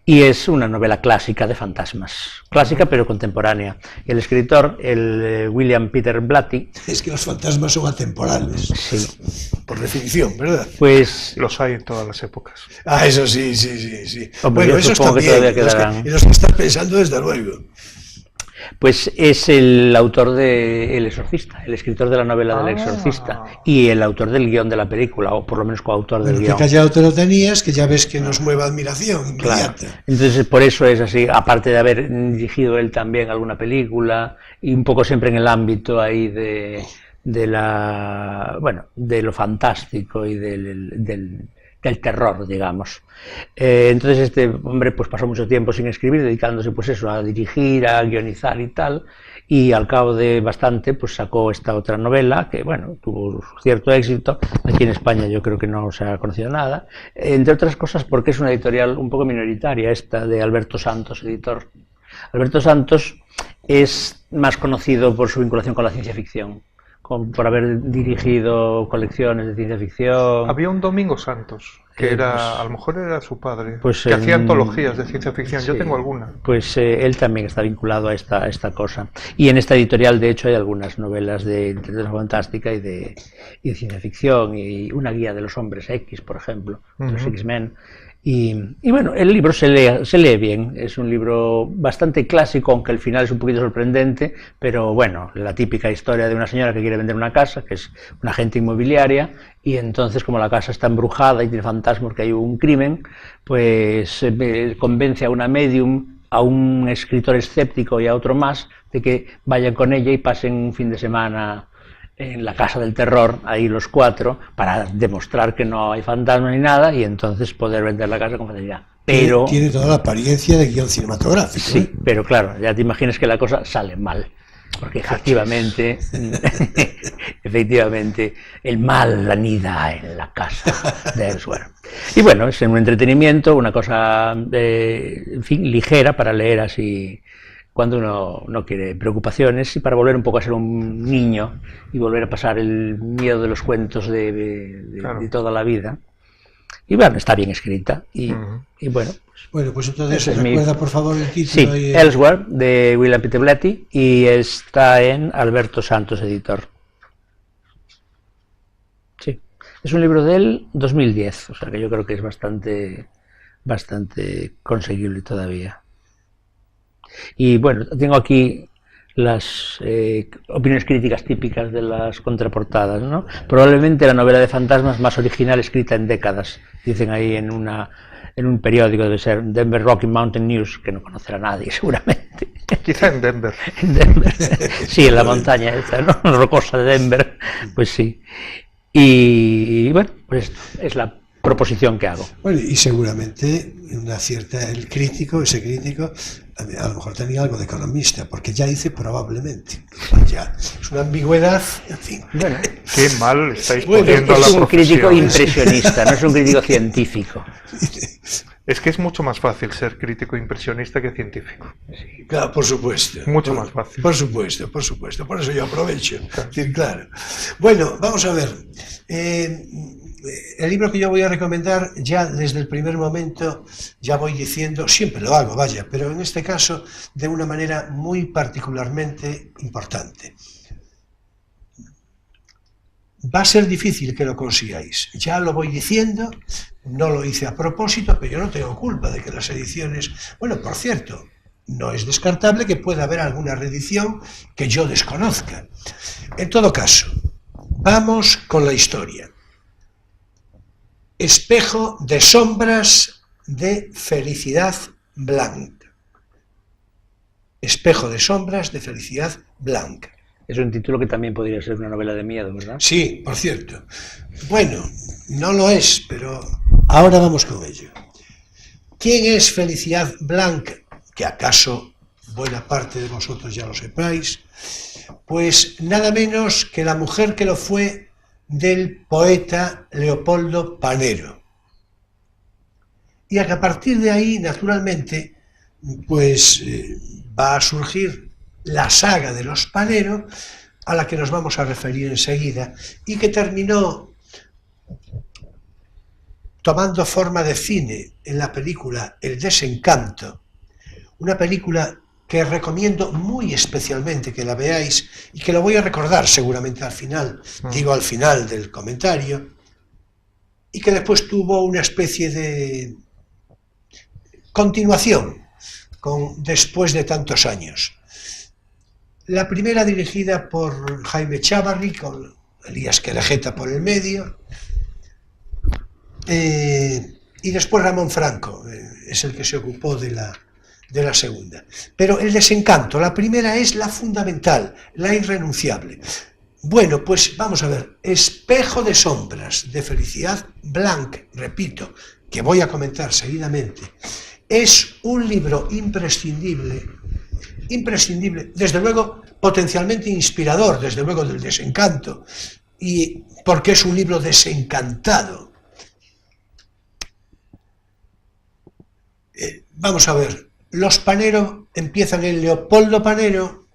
Y es una novela clásica de fantasmas. Clásica pero contemporánea. El escritor, el William Peter Blatty... Es que los fantasmas son atemporales. Sí. Por definición, ¿verdad? Pues... Los hay en todas las épocas. Ah, eso sí. Hombre, bueno, esos también, los que estás pensando desde luego. Pues es el autor de El Exorcista, el escritor de la novela del Exorcista y el autor del guión de la película, o por lo menos coautor del guión. Que callado te lo tenías, que ya ves que nos mueve admiración inmediata. Claro. Entonces por eso es así, aparte de haber dirigido él también alguna película y un poco siempre en el ámbito ahí de lo fantástico y del terror, digamos. Entonces este hombre pues pasó mucho tiempo sin escribir, dedicándose pues eso, a dirigir, a guionizar y tal, y al cabo de bastante pues sacó esta otra novela que, bueno, tuvo cierto éxito. Aquí en España yo creo que no se ha conocido nada, entre otras cosas porque es una editorial un poco minoritaria, esta de Alberto Santos, editor. Alberto Santos es más conocido por su vinculación con la ciencia ficción, por haber dirigido colecciones de ciencia ficción. Había un Domingo Santos, que a lo mejor era su padre, pues que hacía antologías de ciencia ficción. Sí, yo tengo alguna. Pues él también está vinculado a esta cosa. Y en esta editorial, de hecho, hay algunas novelas de literatura fantástica y de ciencia ficción, y una guía de los hombres X, por ejemplo, de los X-Men. Y bueno, el libro se lee bien, es un libro bastante clásico, aunque el final es un poquito sorprendente, pero bueno, la típica historia de una señora que quiere vender una casa, que es una agente inmobiliaria, y entonces como la casa está embrujada y tiene fantasmas, que hay un crimen, pues convence a una medium, a un escritor escéptico y a otro más, de que vayan con ella y pasen un fin de semana en la casa del terror, ahí los cuatro, para demostrar que no hay fantasmas ni nada, y entonces poder vender la casa con facilidad. Pero tiene toda la apariencia de guión cinematográfico. Sí, pero claro, ya te imaginas que la cosa sale mal, porque efectivamente, efectivamente, el mal anida en la casa de Elsewhere. Y bueno, es un entretenimiento, una cosa, en fin, ligera para leer así cuando uno no quiere preocupaciones y para volver un poco a ser un niño y volver a pasar el miedo de los cuentos de toda la vida. Y bueno, está bien escrita y bueno. Bueno, pues entonces ese es recuerda por favor el título. Sí, Elsewhere, de William Peter Blatty, y está en Alberto Santos, editor. Sí, es un libro del 2010, o sea que yo creo que es bastante conseguible todavía. Y bueno, tengo aquí las opiniones críticas típicas de las contraportadas, ¿no? Probablemente la novela de fantasmas más original escrita en décadas, dicen ahí en un periódico, debe ser Denver Rocky Mountain News, que no conocerá nadie seguramente. Quizá en Denver. En Denver. Sí, en la montaña esta, ¿no? Rocosa de Denver, pues sí. Y bueno, pues esto es la proposición que hago. Bueno, y seguramente ese crítico, a lo mejor tenía algo de economista, porque ya dice probablemente. Ya es una ambigüedad, en fin. Bueno, qué mal estáis Bueno, poniendo a la es un profesión. crítico impresionista, no es un crítico científico. Es que es mucho más fácil ser crítico impresionista que científico. Claro, por supuesto. Mucho más fácil. Por supuesto. Por eso yo aprovecho. Es decir, claro. Bueno, vamos a ver. El libro que yo voy a recomendar, ya desde el primer momento, ya voy diciendo, siempre lo hago, vaya, pero en este caso de una manera muy particularmente importante. Va a ser difícil que lo consigáis, ya lo voy diciendo, no lo hice a propósito, pero yo no tengo culpa de que las ediciones... Bueno, por cierto, no es descartable que pueda haber alguna reedición que yo desconozca. En todo caso, vamos con la historia. Espejo de sombras de Felicidad Blanc. Espejo de sombras de Felicidad Blanc. Es un título que también podría ser una novela de miedo, ¿verdad? Sí, por cierto. Bueno, no lo es, pero ahora vamos con ello. ¿Quién es Felicidad Blanc? Que acaso buena parte de vosotros ya lo sepáis. Pues nada menos que la mujer que lo fue del poeta Leopoldo Panero. Y a partir de ahí, naturalmente, pues va a surgir la saga de los Panero, a la que nos vamos a referir enseguida, y que terminó tomando forma de cine en la película El Desencanto, una película que recomiendo muy especialmente que la veáis y que lo voy a recordar seguramente al final, digo al final del comentario, y que después tuvo una especie de continuación después de tantos años. La primera dirigida por Jaime Chávarri, con Elías Querejeta por el medio, y después Ramón Franco, es el que se ocupó de la segunda. Pero El Desencanto, la primera es la fundamental, la irrenunciable. Bueno, pues vamos a ver, Espejo de sombras de Felicidad Blanc, repito, que voy a comentar seguidamente, es un libro imprescindible, desde luego potencialmente inspirador, desde luego del Desencanto, y porque es un libro desencantado. Vamos a ver, los Panero empiezan en Leopoldo Panero,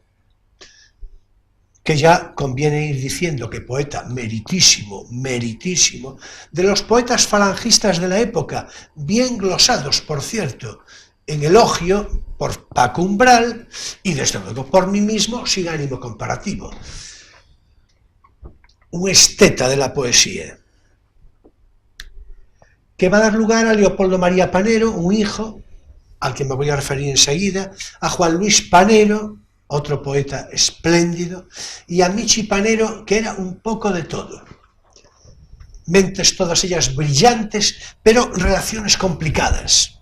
que ya conviene ir diciendo que poeta meritísimo, meritísimo, de los poetas falangistas de la época, bien glosados, por cierto, en elogio por Paco Umbral y desde luego por mí mismo, sin ánimo comparativo. Un esteta de la poesía, que va a dar lugar a Leopoldo María Panero, un hijo, al que me voy a referir enseguida, a Juan Luis Panero, otro poeta espléndido, y a Michi Panero, que era un poco de todo. Mentes todas ellas brillantes, pero relaciones complicadas.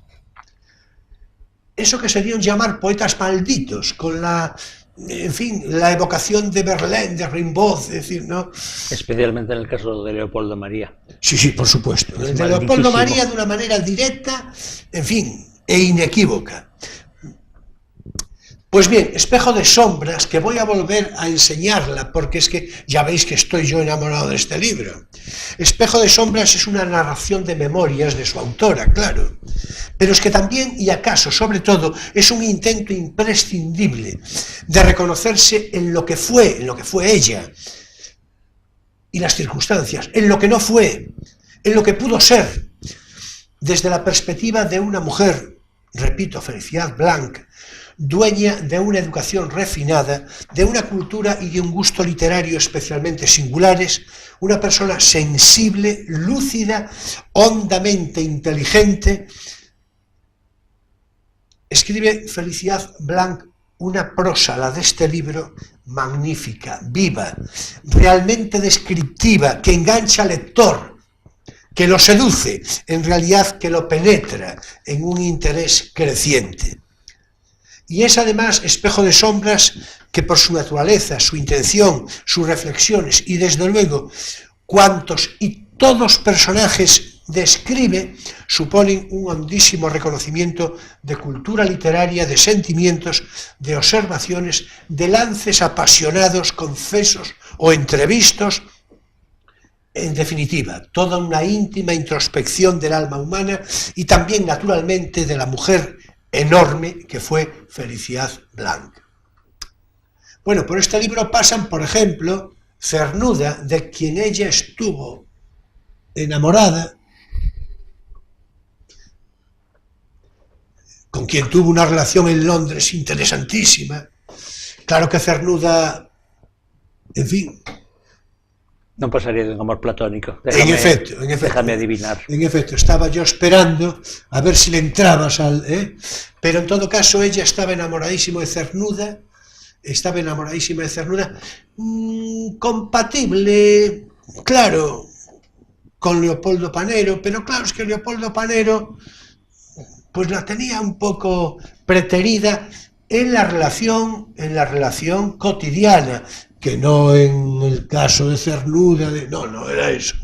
Eso que serían llamar poetas malditos, con la evocación de Verlaine, de Rimbaud, es decir, ¿no? Especialmente en el caso de Leopoldo María. Sí, por supuesto. Es el de Leopoldo María de una manera directa, en fin, e inequívoca. Pues bien, Espejo de sombras, que voy a volver a enseñarla, porque es que ya veis que estoy yo enamorado de este libro. Espejo de sombras es una narración de memorias de su autora, claro, pero es que también, y acaso sobre todo, es un intento imprescindible de reconocerse en lo que fue ella, y las circunstancias, en lo que no fue, en lo que pudo ser, desde la perspectiva de una mujer, repito, Felicidad Blanc, dueña de una educación refinada, de una cultura y de un gusto literario especialmente singulares, una persona sensible, lúcida, hondamente inteligente. Escribe Felicidad Blanc una prosa, la de este libro, magnífica, viva, realmente descriptiva, que engancha al lector, que lo seduce, en realidad que lo penetra en un interés creciente. Y es además Espejo de sombras que por su naturaleza, su intención, sus reflexiones y desde luego cuantos y todos personajes describe suponen un hondísimo reconocimiento de cultura literaria, de sentimientos, de observaciones, de lances apasionados, confesos o entrevistos. En definitiva, toda una íntima introspección del alma humana y también naturalmente de la mujer enorme que fue Felicidad Blanc. Bueno, por este libro pasan, por ejemplo, Cernuda, de quien ella estuvo enamorada, con quien tuvo una relación en Londres interesantísima. Claro que Cernuda, en fin... No pasaría de un amor platónico. En efecto. Déjame adivinar. En efecto, estaba yo esperando a ver si le entrabas al... Pero en todo caso ella estaba enamoradísima de Cernuda, compatible, claro, con Leopoldo Panero, pero claro, es que Leopoldo Panero pues la tenía un poco preterida en la relación cotidiana, que no en el caso de Cernuda, no era eso.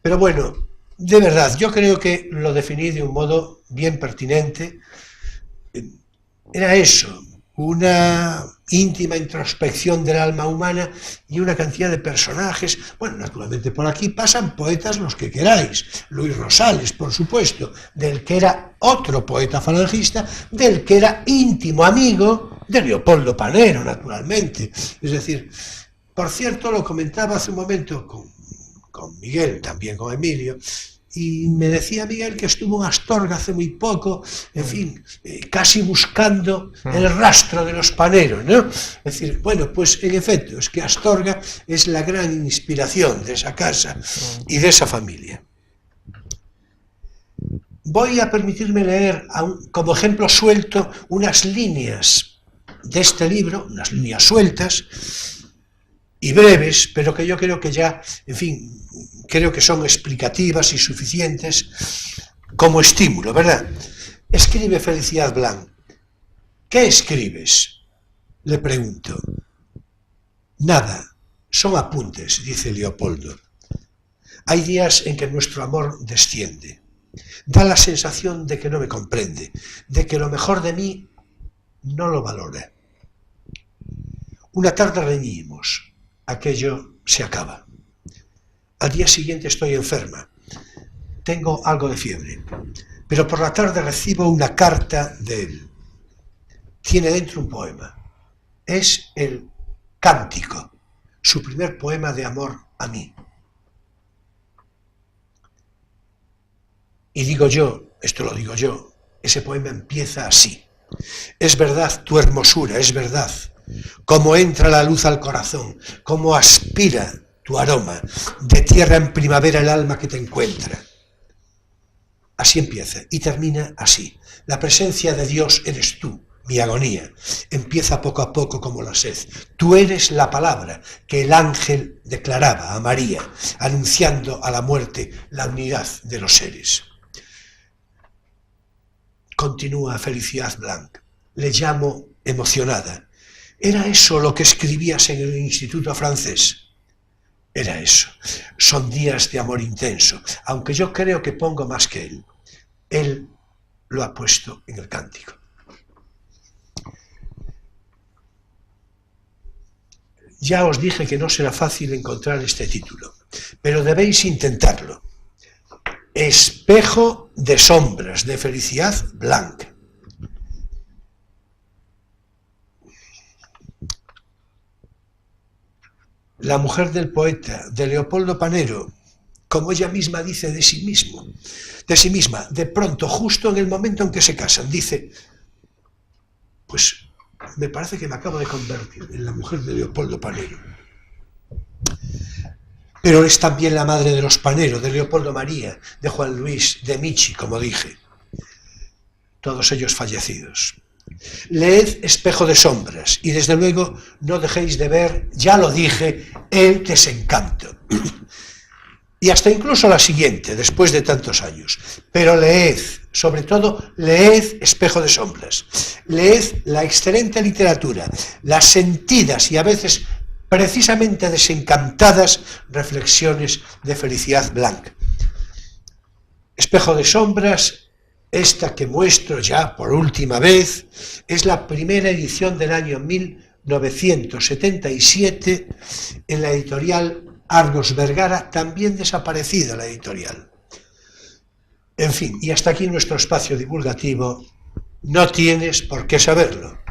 Pero bueno, de verdad, yo creo que lo definí de un modo bien pertinente. Era eso, una íntima introspección del alma humana y una cantidad de personajes. Bueno, naturalmente por aquí pasan poetas los que queráis. Luis Rosales, por supuesto, del que era otro poeta falangista, del que era íntimo amigo de Leopoldo Panero, naturalmente. Es decir, por cierto, lo comentaba hace un momento con Miguel, también con Emilio, y me decía Miguel que estuvo en Astorga hace muy poco, en fin, casi buscando el rastro de los Paneros, ¿no? Es decir, bueno, pues en efecto, es que Astorga es la gran inspiración de esa casa y de esa familia. Voy a permitirme leer como ejemplo suelto unas líneas de este libro, unas líneas sueltas y breves, pero que yo creo que ya, en fin, creo que son explicativas y suficientes como estímulo, ¿verdad? Escribe Felicidad Blanc. ¿Qué escribes?, le pregunto. Nada, son apuntes, dice Leopoldo. Hay días en que nuestro amor desciende. Da la sensación de que no me comprende, de que lo mejor de mí no lo valora. Una tarde reñimos. Aquello se acaba. Al día siguiente estoy enferma. Tengo algo de fiebre. Pero por la tarde recibo una carta de él. Tiene dentro un poema. Es el Cántico, su primer poema de amor a mí. Y digo yo, esto lo digo yo, ese poema empieza así. Es verdad tu hermosura, es verdad. Cómo entra la luz al corazón, cómo aspira tu aroma, de tierra en primavera el alma que te encuentra. Así empieza y termina así. La presencia de Dios eres tú, mi agonía. Empieza poco a poco como la sed. Tú eres la palabra que el ángel declaraba a María, anunciando a la muerte la unidad de los seres. Continúa Felicidad Blanc. Le llamo emocionada. ¿Era eso lo que escribías en el Instituto francés? Era eso. Son días de amor intenso, aunque yo creo que pongo más que él. Él lo ha puesto en el Cántico. Ya os dije que no será fácil encontrar este título, pero debéis intentarlo. Espejo de sombras, de Felicidad Blanc. La mujer del poeta, de Leopoldo Panero, como ella misma dice de sí misma, de pronto, justo en el momento en que se casan, dice, pues me parece que me acabo de convertir en la mujer de Leopoldo Panero. Pero es también la madre de los Panero, de Leopoldo María, de Juan Luis, de Michi, como dije, todos ellos fallecidos. Leed Espejo de sombras y desde luego no dejéis de ver, ya lo dije, El desencanto. Y hasta incluso la siguiente, después de tantos años. Pero leed, sobre todo, leed Espejo de sombras. Leed la excelente literatura, las sentidas y a veces precisamente desencantadas reflexiones de Felicidad Blanc. Espejo de sombras, esta que muestro ya por última vez, es la primera edición del año 1977 en la editorial Argos Vergara, también desaparecida la editorial. En fin, y hasta aquí nuestro espacio divulgativo. No tienes por qué saberlo.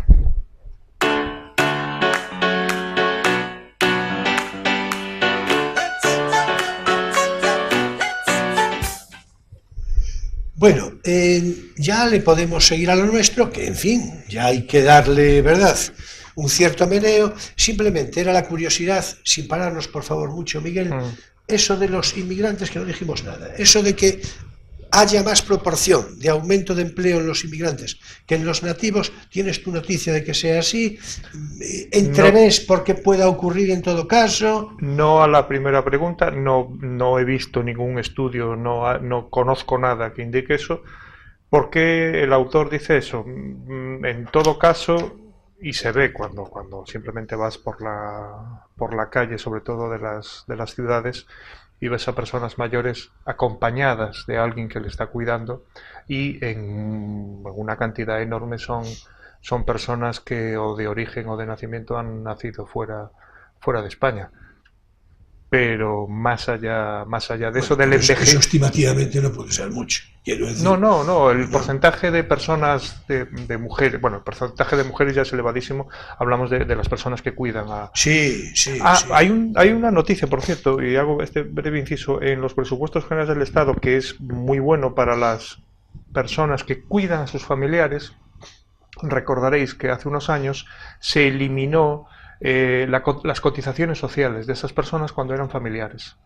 Bueno, ya le podemos seguir a lo nuestro, que en fin, ya hay que darle, ¿verdad?, un cierto meneo. Simplemente era la curiosidad, sin pararnos por favor mucho, Miguel, eso de los inmigrantes, que no dijimos nada, eso de que haya más proporción de aumento de empleo en los inmigrantes que en los nativos. ¿Tienes tu noticia de que sea así? ¿Entreves por qué pueda ocurrir en todo caso? No a la primera pregunta, no he visto ningún estudio, no conozco nada que indique eso. ¿Por qué el autor dice eso? En todo caso, y se ve cuando simplemente vas por la calle, sobre todo de las ciudades, y ves a personas mayores acompañadas de alguien que le está cuidando, y en una cantidad enorme son personas que o de origen o de nacimiento han nacido fuera de España. Pero más allá de eso, del envejecimiento... Eso estimativamente no puede ser mucho, quiero decir. No, el porcentaje de personas, de mujeres, bueno, el porcentaje de mujeres ya es elevadísimo, hablamos de las personas que cuidan a... Sí. Hay una noticia, por cierto, y hago este breve inciso, en los presupuestos generales del Estado, que es muy bueno para las personas que cuidan a sus familiares. Recordaréis que hace unos años se eliminó las cotizaciones sociales de esas personas cuando eran familiares,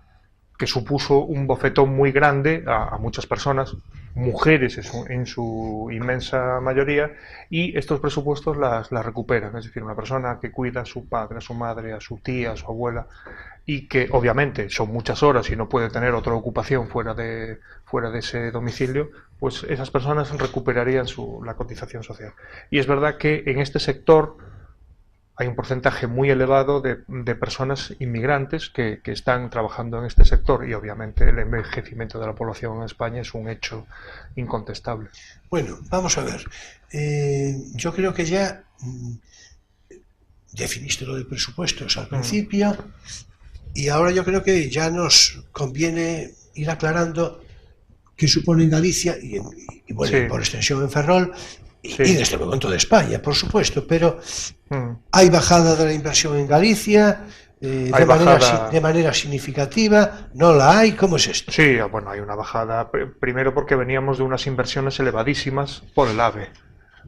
que supuso un bofetón muy grande a muchas personas, mujeres en su inmensa mayoría, y estos presupuestos las recuperan. Es decir, una persona que cuida a su padre, a su madre, a su tía, a su abuela, y que obviamente son muchas horas y no puede tener otra ocupación fuera de ese domicilio, pues esas personas recuperarían la cotización social. Y es verdad que en este sector hay un porcentaje muy elevado de personas inmigrantes que están trabajando en este sector, y obviamente el envejecimiento de la población en España es un hecho incontestable. Bueno, vamos a ver. Yo creo que ya definiste lo de presupuestos al principio, y ahora yo creo que ya nos conviene ir aclarando qué supone en Galicia y bueno, sí, por extensión en Ferrol. Sí. Y desde luego en toda España, por supuesto, pero hay bajada de la inversión en Galicia de manera significativa, ¿no la hay? ¿Cómo es esto? Sí, bueno, hay una bajada, primero porque veníamos de unas inversiones elevadísimas por el AVE.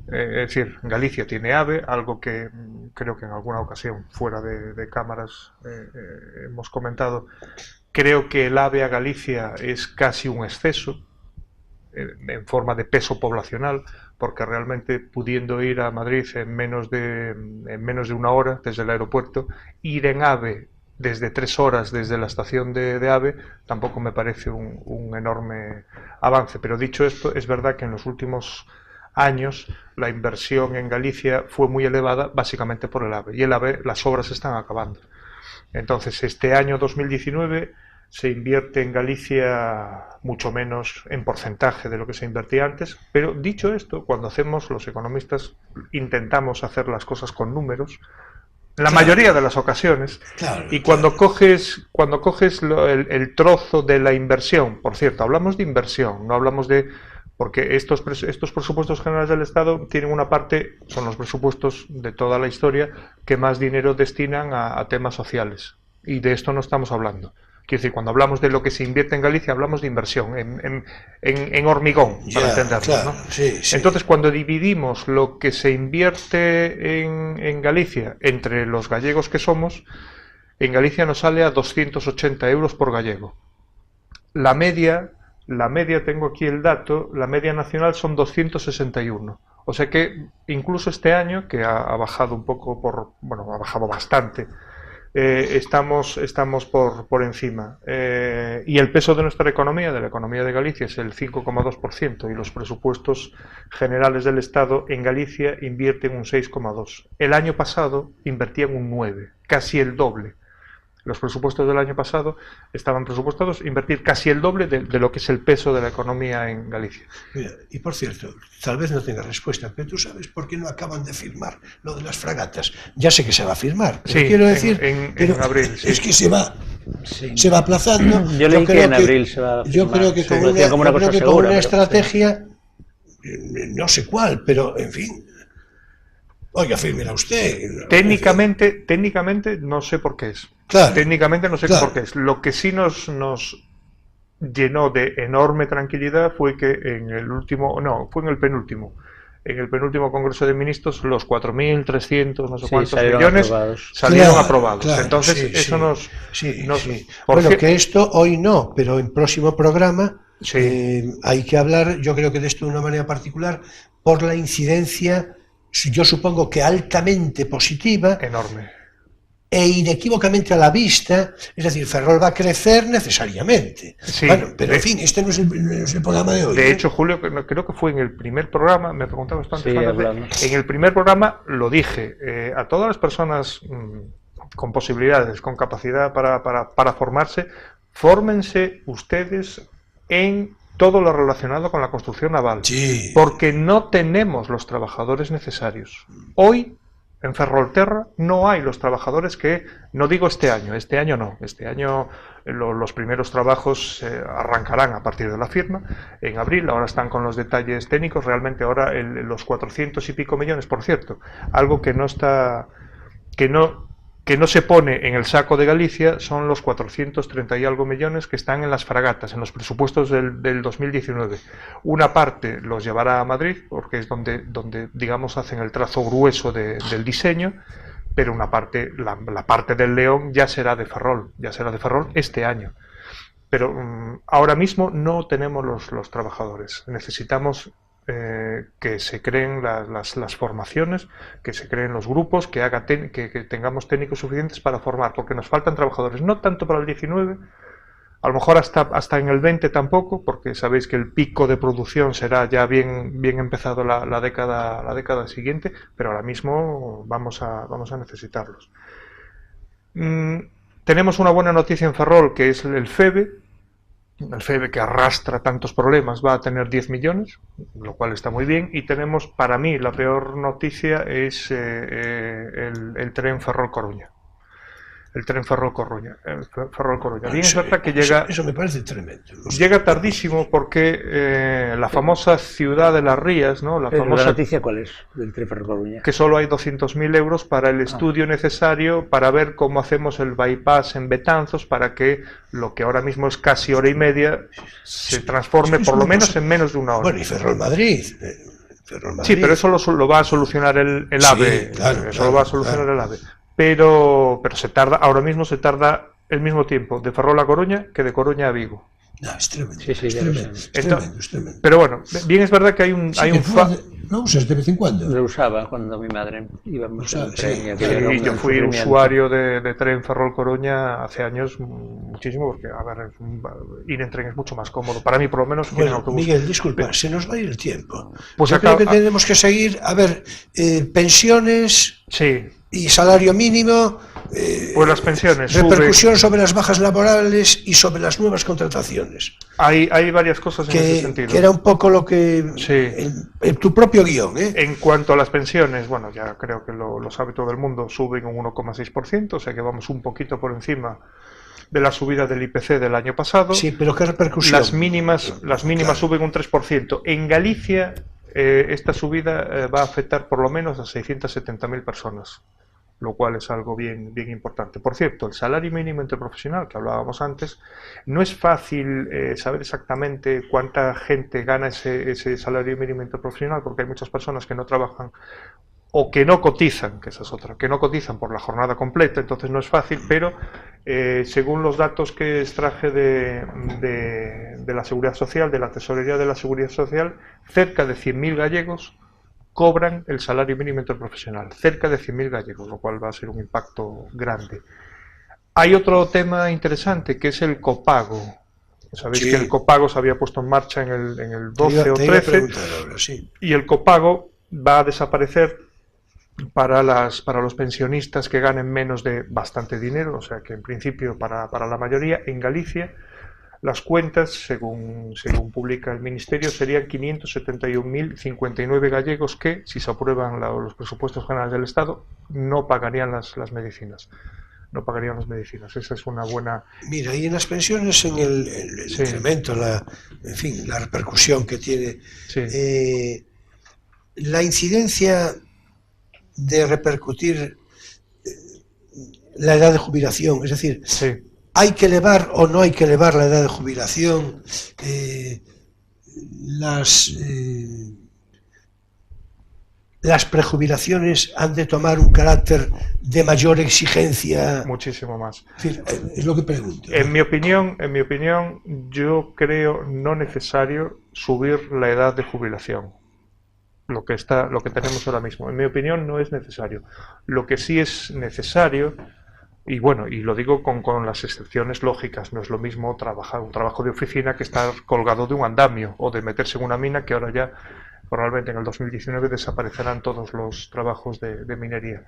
Es decir, Galicia tiene AVE, algo que creo que en alguna ocasión, fuera de cámaras, hemos comentado. Creo que el AVE a Galicia es casi un exceso, en forma de peso poblacional, porque realmente pudiendo ir a Madrid en menos de una hora desde el aeropuerto, ir en AVE desde 3 horas desde la estación de AVE tampoco me parece un enorme avance. Pero dicho esto, es verdad que en los últimos años la inversión en Galicia fue muy elevada básicamente por el AVE, y el AVE, las obras se están acabando. Entonces este año 2019 se invierte en Galicia mucho menos en porcentaje de lo que se invertía antes, pero dicho esto, cuando hacemos, los economistas intentamos hacer las cosas con números, la mayoría de las ocasiones, Claro, y cuando coges el trozo de la inversión, por cierto, hablamos de inversión, no hablamos de... Porque estos presupuestos generales del Estado tienen una parte, son los presupuestos de toda la historia, que más dinero destinan a temas sociales. Y de esto no estamos hablando. Quiero decir, cuando hablamos de lo que se invierte en Galicia, hablamos de inversión, en hormigón, para entenderlo, claro, ¿no? sí. Entonces, cuando dividimos lo que se invierte en Galicia entre los gallegos que somos, en Galicia nos sale a 280 euros por gallego. La media, tengo aquí el dato, la media nacional son 261. O sea que incluso este año, que ha bajado un poco ha bajado bastante, estamos por encima. Y el peso de nuestra economía, de la economía de Galicia, es el 5,2%, y los presupuestos generales del Estado en Galicia invierten un 6,2%. El año pasado invertían un 9%, casi el doble. Los presupuestos del año pasado estaban presupuestados invertir casi el doble de lo que es el peso de la economía en Galicia. Mira, y por cierto, tal vez no tenga respuesta, pero tú sabes por qué no acaban de firmar lo de las fragatas. Ya sé que se va a firmar, pero Sí, quiero decir, en abril, sí. es que se va aplazando. Yo leí que en abril se va a Yo firmar. creo que Sí, con lo decía como una cosa segura, con una pero estrategia, no sé cuál, pero en fin. Oiga, fírmela usted. Técnicamente no sé por qué es. Claro, Técnicamente no sé claro. por qué es. Lo que sí nos llenó de enorme tranquilidad fue que en el penúltimo Congreso de Ministros, los 4.300, no sé Sí, cuántos salieron millones aprobados. salieron Claro, aprobados. claro, Entonces, sí, eso sí. nos... Sí. por Bueno, cier- que esto hoy no, pero en próximo programa Sí. hay que hablar, yo creo que de esto de una manera particular, por la incidencia, yo supongo que altamente positiva Enorme. e inequívocamente a la vista, es decir, Ferrol va a crecer necesariamente. Sí, Bueno, pero en fin, este no es el programa de hoy. De hecho, Julio, creo que fue en el primer programa, me preguntaba bastante, Sí, Fernández, hablamos. en el primer programa lo dije, a todas las personas con posibilidades, con capacidad para formarse, fórmense ustedes en todo lo relacionado con la construcción naval, Sí. porque no tenemos los trabajadores necesarios. Hoy, en Ferrolterra, no hay los trabajadores que, no digo este año no, este año los primeros trabajos arrancarán a partir de la firma, en abril, ahora están con los detalles técnicos, realmente ahora los 400 y pico millones, por cierto, algo que no se pone en el saco de Galicia son los 430 y algo millones que están en las fragatas, en los presupuestos del 2019. Una parte los llevará a Madrid, porque es donde digamos, hacen el trazo grueso del diseño, pero una parte, la parte del León ya será de Ferrol este año. Pero ahora mismo no tenemos los trabajadores. Necesitamos que se creen las formaciones, que se creen los grupos, que tengamos técnicos suficientes para formar, porque nos faltan trabajadores, no tanto para el 19, a lo mejor hasta en el 20 tampoco, porque sabéis que el pico de producción será ya bien empezado la década siguiente, pero ahora mismo vamos a necesitarlos. Tenemos una buena noticia en Ferrol, que es el FEBE. El FEBE, que arrastra tantos problemas, va a tener 10 millones, lo cual está muy bien. Y tenemos, para mí, la peor noticia es el tren Ferrol-Coruña. El tren Ferrol-Coruña. Bien, es verdad que llega... Eso me parece tremendo. Llega tardísimo porque la famosa ciudad de las Rías, ¿no? ¿La noticia cuál es del tren Ferrol-Coruña? Que solo hay 200.000 euros para el estudio necesario para ver cómo hacemos el bypass en Betanzos para que lo que ahora mismo es casi hora y media se transforme por lo menos en menos de una hora. Bueno, y Ferrol-Madrid. Sí, pero eso lo va a solucionar el AVE. Claro, eso lo va a solucionar el AVE. Pero ahora mismo se tarda el mismo tiempo de Ferrol a Coruña que de Coruña a Vigo. No, es tremendo. Sí, Es tremendo. Pero bueno, bien es verdad que hay un ¿No usas de vez en cuando? Lo usaba cuando mi madre íbamos en tren. Sí, yo fui usuario de tren Ferrol-Coruña hace años muchísimo, porque a ver, ir en tren es mucho más cómodo. Para mí, por lo menos, Bueno, autobús. Miguel, disculpa, se nos va a ir el tiempo. Pues yo creo que tenemos que seguir, a ver, pensiones Sí. y salario mínimo. Pues las pensiones repercusión sobre las bajas laborales y sobre las nuevas contrataciones. Hay varias cosas en ese sentido. Que era un poco lo que... Sí. En tu propio guión, ¿eh? En cuanto a las pensiones, bueno, ya creo que lo sabe todo el mundo, suben un 1,6%, o sea que vamos un poquito por encima de la subida del IPC del año pasado. Sí, pero ¿qué repercusión? Las mínimas claro, suben un 3%. En Galicia, esta subida va a afectar por lo menos a 670.000 personas, lo cual es algo bien importante. Por cierto, el salario mínimo interprofesional, que hablábamos antes, no es fácil saber exactamente cuánta gente gana ese salario mínimo interprofesional, porque hay muchas personas que no trabajan o que no cotizan, que esa es otra, que no cotizan por la jornada completa, entonces no es fácil, pero según los datos que extraje de la Seguridad Social, de la Tesorería de la Seguridad Social, cerca de 100.000 gallegos cobran el salario mínimo interprofesional, cerca de 100.000 gallegos, lo cual va a ser un impacto grande. Hay otro tema interesante, que es el copago. Sabéis que el copago se había puesto en marcha en el 12 o 13, ahora, sí. Y el copago va a desaparecer para los pensionistas que ganen menos de bastante dinero, o sea que en principio para la mayoría en Galicia las cuentas, según publica el Ministerio, serían 571.059 gallegos que, si se aprueban los presupuestos generales del Estado, no pagarían las medicinas. No pagarían las medicinas. Esa es una buena... Mira, y en las pensiones, en el sí, incremento, la repercusión que tiene, sí, la incidencia de repercutir la edad de jubilación, es decir, sí, ¿hay que elevar o no hay que elevar la edad de jubilación? Las prejubilaciones han de tomar un carácter de mayor exigencia. muchísimo más. Es lo que pregunto. En mi opinión, yo creo no necesario subir la edad de jubilación. Lo que tenemos ahora mismo. En mi opinión no es necesario. Lo que sí es necesario, y bueno, y lo digo con las excepciones lógicas, no es lo mismo trabajar un trabajo de oficina que estar colgado de un andamio o de meterse en una mina, que ahora ya probablemente en el 2019 desaparecerán todos los trabajos de minería,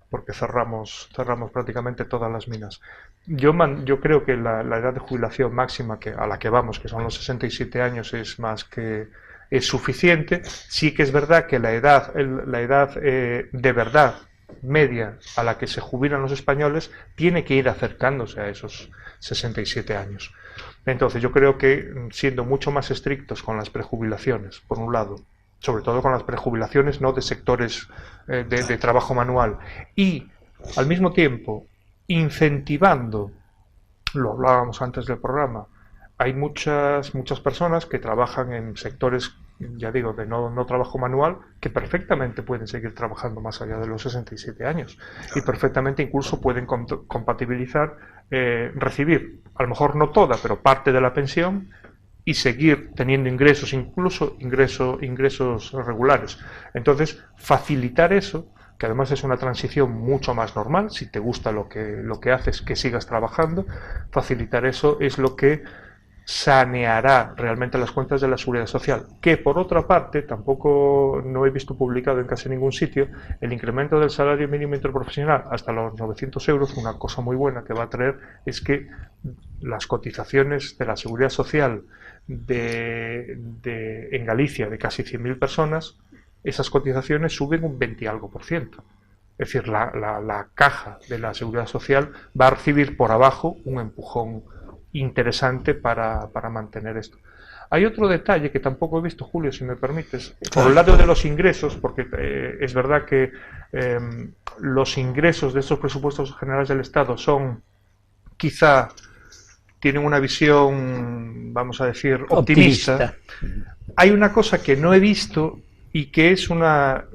porque cerramos prácticamente todas las minas. Yo creo que la edad de jubilación máxima a la que vamos, que son los 67 años, es suficiente. Sí que es verdad que la edad de verdad media a la que se jubilan los españoles tiene que ir acercándose a esos 67 años. Entonces yo creo que siendo mucho más estrictos con las prejubilaciones, por un lado, sobre todo con las prejubilaciones no de sectores de trabajo manual, y al mismo tiempo incentivando, lo hablábamos antes del programa, hay muchas personas que trabajan en sectores, ya digo, de no trabajo manual, que perfectamente pueden seguir trabajando más allá de los 67 años y perfectamente incluso pueden compatibilizar, recibir, a lo mejor no toda, pero parte de la pensión y seguir teniendo ingresos, incluso ingresos regulares. Entonces, facilitar eso, que además es una transición mucho más normal, si te gusta lo que haces, que sigas trabajando, facilitar eso es lo que saneará realmente las cuentas de la Seguridad Social, que por otra parte, tampoco no he visto publicado en casi ningún sitio, el incremento del salario mínimo interprofesional hasta los 900 euros, una cosa muy buena que va a traer es que las cotizaciones de la Seguridad Social en Galicia de casi 100.000 personas, esas cotizaciones suben un 20 y algo %. Es decir, la caja de la Seguridad Social va a recibir por abajo un empujón interesante para mantener esto. Hay otro detalle que tampoco he visto, Julio, si me permites, por el lado de los ingresos, porque es verdad que los ingresos de estos presupuestos generales del Estado tienen una visión, vamos a decir, optimista. Hay una cosa que no he visto y que es una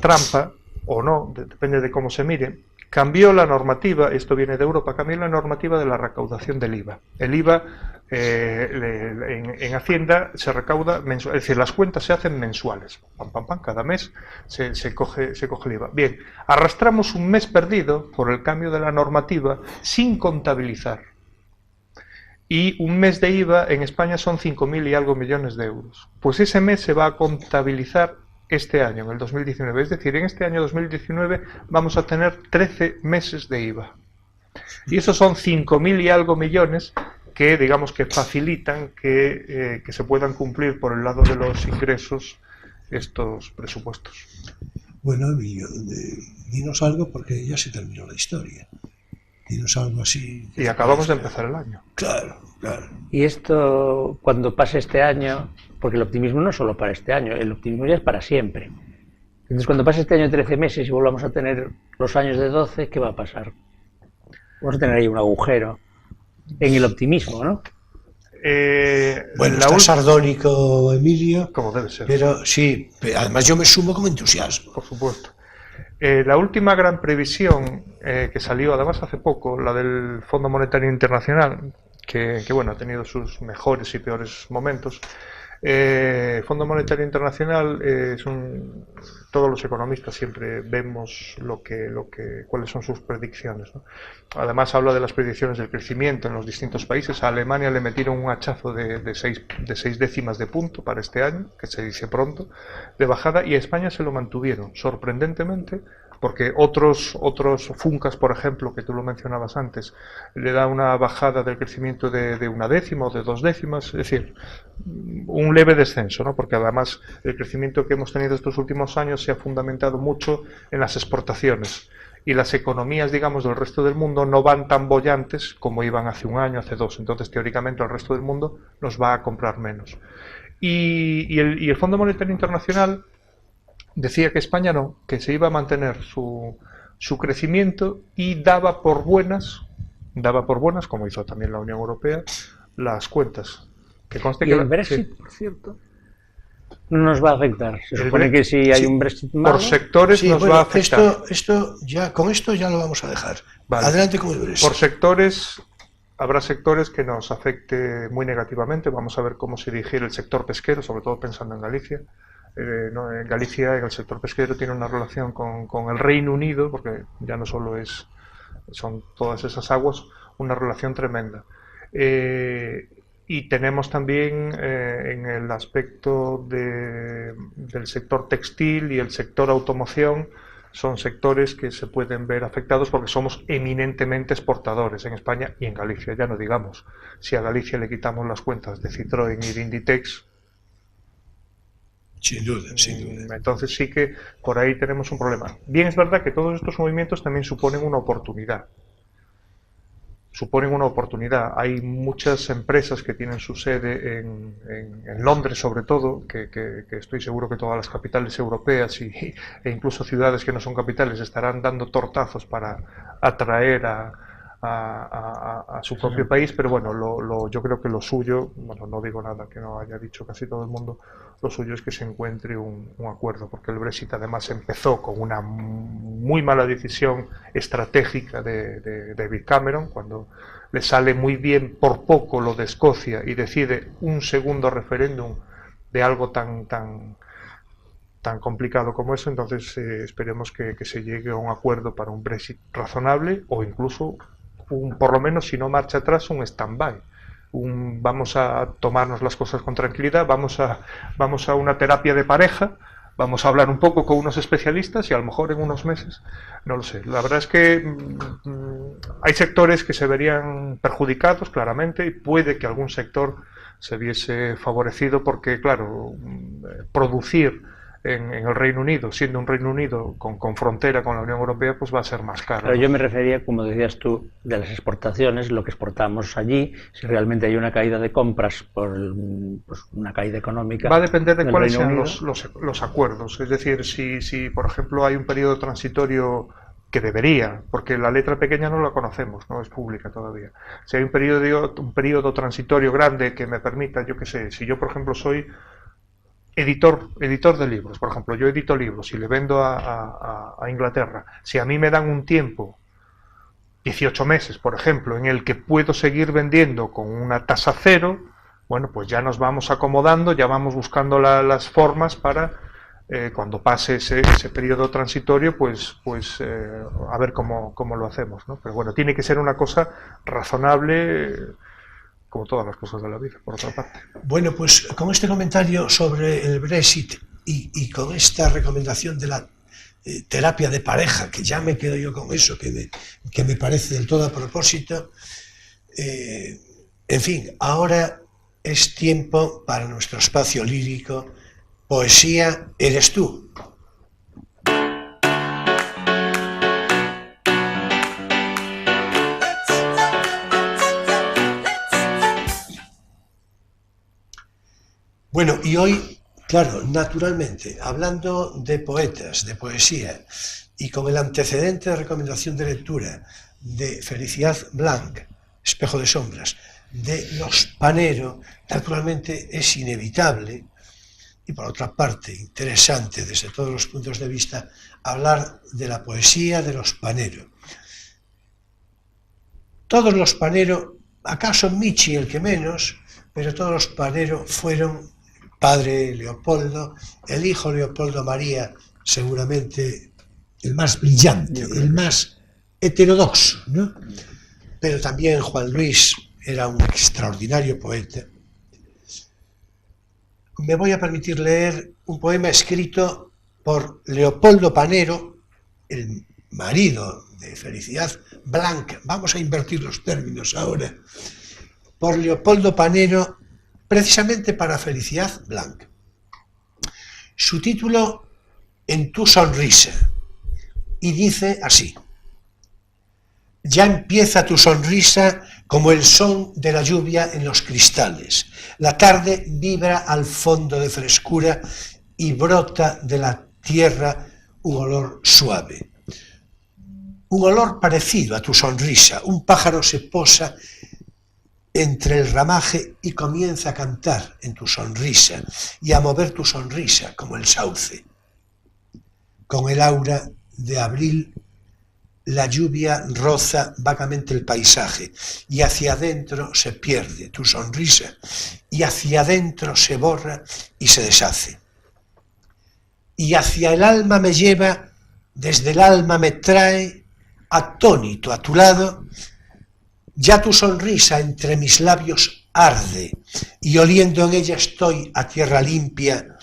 trampa, o no, depende de cómo se mire. Cambió la normativa, esto viene de Europa, cambió la normativa de la recaudación del IVA. El IVA en Hacienda se recauda mensual, es decir, las cuentas se hacen mensuales. Cada mes se coge el IVA. Bien, arrastramos un mes perdido por el cambio de la normativa sin contabilizar. Y un mes de IVA en España son 5.000 y algo millones de euros. Pues ese mes se va a contabilizar este año, en el 2019. Es decir, en este año 2019 vamos a tener 13 meses de IVA. Y esos son 5.000 y algo millones que, digamos, que facilitan que se puedan cumplir por el lado de los ingresos estos presupuestos. Bueno, Emilio, dinos algo porque ya se terminó la historia. Dinos algo así. Y acabamos de empezar el año. Claro, claro. Y esto, cuando pase este año, porque el optimismo no es solo para este año, el optimismo ya es para siempre. Entonces, cuando pase este año 13 meses y volvamos a tener los años de 12, ¿qué va a pasar? Vamos a tener ahí un agujero en el optimismo, ¿no? Bueno, está sardónico, Emilio. Como debe ser. Pero sí, además yo me sumo con entusiasmo. Por supuesto. La última gran previsión que salió, además hace poco, la del Fondo Monetario Internacional, que bueno, ha tenido sus mejores y peores momentos. Fondo Monetario Internacional todos los economistas siempre vemos cuáles son sus predicciones, ¿no? Además habla de las predicciones del crecimiento en los distintos países. A Alemania le metieron un hachazo de 6 décimas de punto para este año, que se dice pronto, de bajada, y a España se lo mantuvieron, sorprendentemente, porque otros FUNCAS, por ejemplo, que tú lo mencionabas antes, le da una bajada del crecimiento de 1 décima o de 2 décimas, es decir, un leve descenso, ¿no? Porque además el crecimiento que hemos tenido estos últimos años se ha fundamentado mucho en las exportaciones, y las economías, digamos, del resto del mundo no van tan bollantes como iban hace un año, hace 2, entonces teóricamente el resto del mundo nos va a comprar menos. Y el Fondo Monetario Internacional decía que España no, que se iba a mantener su crecimiento, y daba por buenas, como hizo también la Unión Europea, las cuentas. Que conste y que el Brexit, por cierto, no nos va a afectar. Se supone que si hay un Brexit malo, por sectores nos va a afectar. Con esto ya lo vamos a dejar. Vale. Adelante con el Brexit. Por sectores, habrá sectores que nos afecte muy negativamente. Vamos a ver cómo se dirige el sector pesquero, sobre todo pensando en Galicia. En Galicia, el sector pesquero tiene una relación con el Reino Unido, porque ya no solo son todas esas aguas, una relación tremenda. Y tenemos también en el aspecto del sector textil y el sector automoción, son sectores que se pueden ver afectados porque somos eminentemente exportadores en España y en Galicia. Ya no digamos, si a Galicia le quitamos las cuentas de Citroën y de Inditex, sin duda, sin duda. Entonces sí que por ahí tenemos un problema. Bien, es verdad que todos estos movimientos también suponen una oportunidad. Hay muchas empresas que tienen su sede en Londres, sobre todo, que estoy seguro que todas las capitales europeas e incluso ciudades que no son capitales estarán dando tortazos para atraer a su propio país, pero bueno, yo creo que lo suyo, bueno, no digo nada que no haya dicho casi todo el mundo, lo suyo es que se encuentre un acuerdo, porque el Brexit además empezó con una muy mala decisión estratégica de David Cameron, cuando le sale muy bien por poco lo de Escocia y decide un segundo referéndum de algo tan complicado como eso. Entonces esperemos que se llegue a un acuerdo para un Brexit razonable, o incluso por lo menos, si no marcha atrás, un stand-by. Vamos a tomarnos las cosas con tranquilidad, vamos a una terapia de pareja, vamos a hablar un poco con unos especialistas y a lo mejor en unos meses, no lo sé. La verdad es que hay sectores que se verían perjudicados claramente, y puede que algún sector se viese favorecido porque, claro, producir en el Reino Unido, siendo un Reino Unido con frontera con la Unión Europea, pues va a ser más caro. Pero yo me refería, como decías tú, de las exportaciones, lo que exportamos allí, si realmente hay una caída de compras por una caída económica. Va a depender de cuáles sean los acuerdos. Es decir, si por ejemplo hay un periodo transitorio, que debería, porque la letra pequeña no la conocemos, no es pública todavía. Si hay un periodo transitorio grande que me permita, yo qué sé, si yo por ejemplo soy editor de libros, por ejemplo, yo edito libros y le vendo a Inglaterra. Si a mí me dan un tiempo, 18 meses, por ejemplo, en el que puedo seguir vendiendo con una tasa cero, bueno, pues ya nos vamos acomodando, ya vamos buscando las formas para, cuando pase ese periodo transitorio, pues a ver cómo lo hacemos, ¿no? Pero bueno, tiene que ser una cosa razonable, como todas las cosas de la vida, por otra parte. Bueno, pues con este comentario sobre el Brexit y con esta recomendación de la terapia de pareja, que ya me quedo yo con eso, que me parece del todo a propósito, en fin, ahora es tiempo para nuestro espacio lírico. Poesía eres tú. Bueno, y hoy, claro, naturalmente, hablando de poetas, de poesía, y con el antecedente de recomendación de lectura de Felicidad Blanc, Espejo de sombras, de Los Panero, naturalmente es inevitable, y por otra parte interesante desde todos los puntos de vista, hablar de la poesía de Los Panero. Todos los Panero, acaso Michi el que menos, pero todos los Panero fueron padre Leopoldo, el hijo Leopoldo María, seguramente el más brillante, el más heterodoxo, ¿no? Pero también Juan Luis era un extraordinario poeta. Me voy a permitir leer un poema escrito por Leopoldo Panero, el marido de Felicidad Blanc. Vamos a invertir los términos ahora. Por Leopoldo Panero, precisamente para Felicidad Blanc. Su título, En tu sonrisa, y dice así: ya empieza tu sonrisa como el son de la lluvia en los cristales. La tarde vibra al fondo de frescura y brota de la tierra un olor suave. Un olor parecido a tu sonrisa. Un pájaro se posa entre el ramaje y comienza a cantar en tu sonrisa y a mover tu sonrisa como el sauce. Con el aura de abril, la lluvia roza vagamente el paisaje y hacia adentro se pierde tu sonrisa y hacia adentro se borra y se deshace. Y hacia el alma me lleva, desde el alma me trae, atónito a tu lado. Ya tu sonrisa entre mis labios arde y oliendo en ella estoy a tierra limpia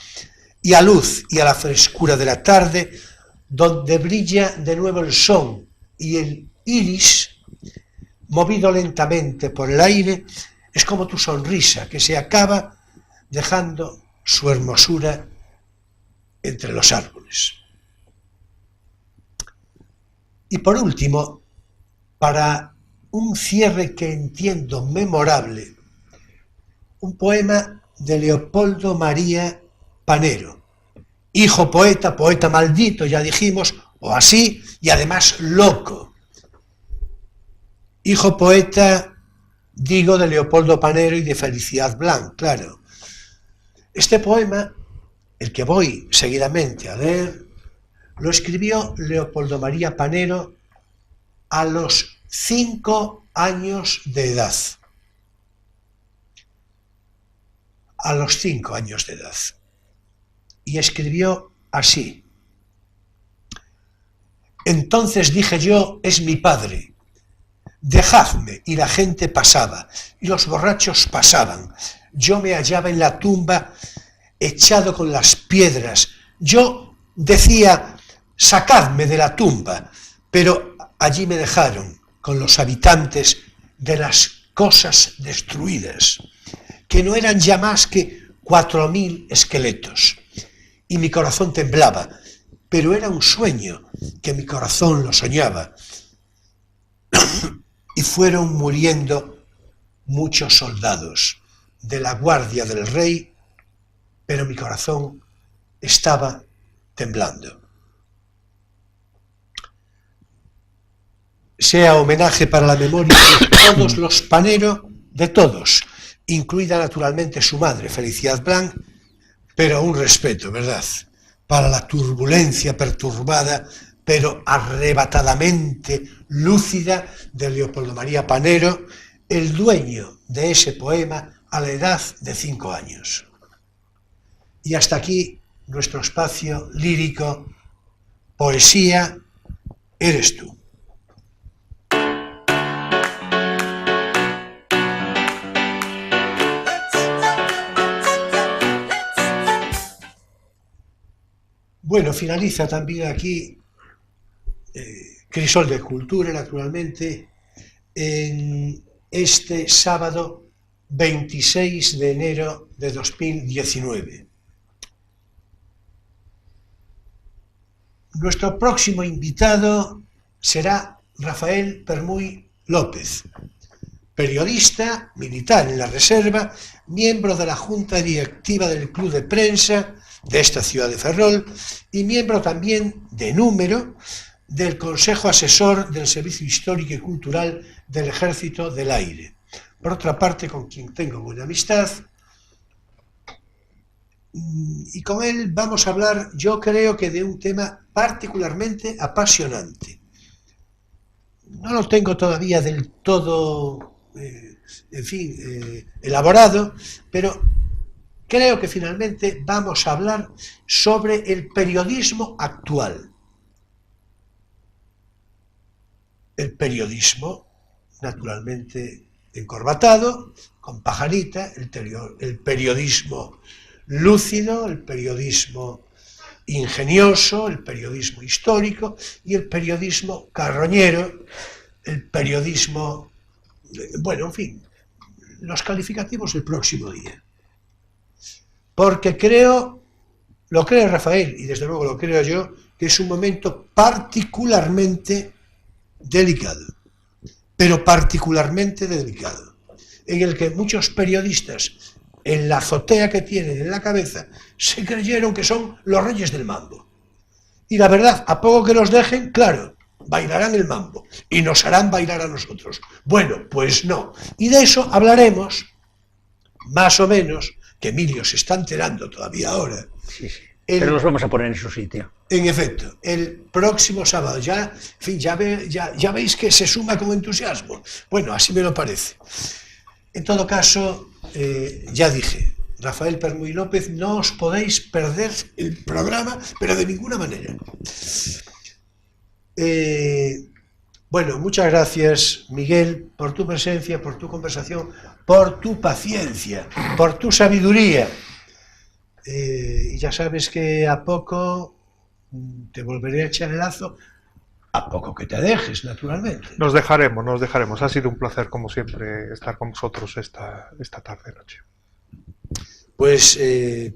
y a luz y a la frescura de la tarde, donde brilla de nuevo el sol y el iris, movido lentamente por el aire, es como tu sonrisa que se acaba dejando su hermosura entre los árboles. Y por último, para un cierre que entiendo memorable, un poema de Leopoldo María Panero, hijo poeta, poeta maldito, ya dijimos, o así, y además loco. Hijo poeta, digo, de Leopoldo Panero y de Felicidad Blanc, claro. Este poema, el que voy seguidamente a leer, lo escribió Leopoldo María Panero a los 5 años de edad. A los 5 años de edad. Y escribió así: entonces dije yo, es mi padre, dejadme. Y la gente pasaba, y los borrachos pasaban. Yo me hallaba en la tumba, echado con las piedras. Yo decía, sacadme de la tumba, pero allí me dejaron con los habitantes de las cosas destruidas, que no eran ya más que 4000 esqueletos. Y mi corazón temblaba, pero era un sueño que mi corazón lo soñaba. Y fueron muriendo muchos soldados de la guardia del rey, pero mi corazón estaba temblando. Sea homenaje para la memoria de todos los Panero, de todos, incluida naturalmente su madre, Felicidad Blanc, pero un respeto, ¿verdad?, para la turbulencia perturbada, pero arrebatadamente lúcida de Leopoldo María Panero, el dueño de ese poema a la edad de 5 años. Y hasta aquí nuestro espacio lírico, Poesía eres tú. Bueno, finaliza también aquí Crisol de Cultura, naturalmente, en este sábado 26 de enero de 2019. Nuestro próximo invitado será Rafael Permuy López, periodista, militar en la reserva, miembro de la Junta Directiva del Club de Prensa de esta ciudad de Ferrol y miembro también de número del Consejo Asesor del Servicio Histórico y Cultural del Ejército del Aire. Por otra parte, con quien tengo buena amistad, y con él vamos a hablar, yo creo que de un tema particularmente apasionante. No lo tengo todavía del todo, elaborado, pero creo que finalmente vamos a hablar sobre el periodismo actual. El periodismo, naturalmente, encorbatado, con pajarita, el periodismo lúcido, el periodismo ingenioso, el periodismo histórico y el periodismo carroñero, el periodismo, bueno, en fin, los calificativos del próximo día. Porque lo cree Rafael, y desde luego lo creo yo, que es un momento particularmente delicado, pero particularmente delicado, en el que muchos periodistas, en la azotea que tienen en la cabeza, se creyeron que son los reyes del mambo. Y la verdad, a poco que los dejen, claro, bailarán el mambo y nos harán bailar a nosotros. Bueno, pues no. Y de eso hablaremos, más o menos, que Emilio se está enterando todavía ahora. Sí, sí. Pero los vamos a poner en su sitio. En efecto, el próximo sábado, ya veis que se suma con entusiasmo. Bueno, así me lo parece. En todo caso, ya dije, Rafael Permuy López, no os podéis perder el programa, pero de ninguna manera. Bueno, muchas gracias, Miguel, por tu presencia, por tu conversación, por tu paciencia, por tu sabiduría. Y ya sabes que a poco te volveré a echar el lazo, a poco que te dejes, naturalmente. Nos dejaremos. Ha sido un placer, como siempre, estar con vosotros esta tarde-noche. Pues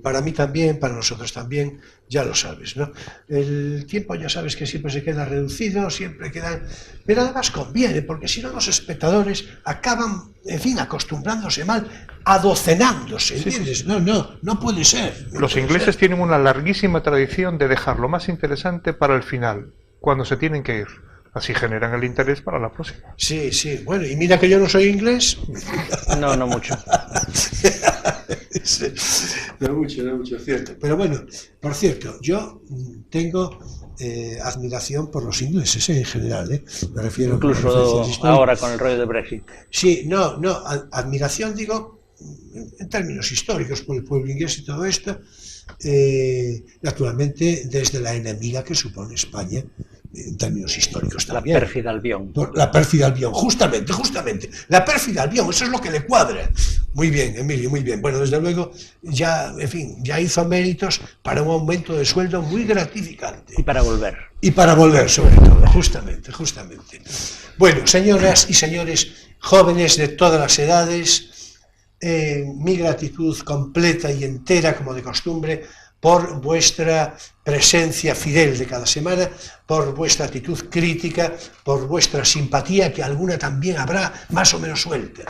para mí también, para nosotros también, ya lo sabes, ¿no? El tiempo ya sabes que siempre se queda reducido, siempre quedan... Pero además conviene, porque si no los espectadores acaban, en fin, acostumbrándose mal, adocenándose, ¿entiendes? Sí. No puede ser. Los ingleses tienen una larguísima tradición de dejar lo más interesante para el final, cuando se tienen que ir. Así generan el interés para la próxima. Sí, bueno, y mira que yo no soy inglés. No mucho. No mucho, cierto. Pero bueno, por cierto, yo tengo admiración por los ingleses en general, me refiero incluso ahora con el rollo de Brexit. Sí, admiración digo en términos históricos por el pueblo inglés y todo esto, naturalmente desde la enemiga que supone España en términos históricos también. La pérfida Albión. La pérfida Albión, justamente. La pérfida Albión, eso es lo que le cuadra. Muy bien, Emilio, muy bien. Bueno, desde luego, ya hizo méritos para un aumento de sueldo muy gratificante. Y para volver. Y para volver, sobre todo, justamente. Bueno, señoras y señores, jóvenes de todas las edades, mi gratitud completa y entera, como de costumbre, por vuestra presencia fidel de cada semana, por vuestra actitud crítica, por vuestra simpatía, que alguna también habrá más o menos suelta.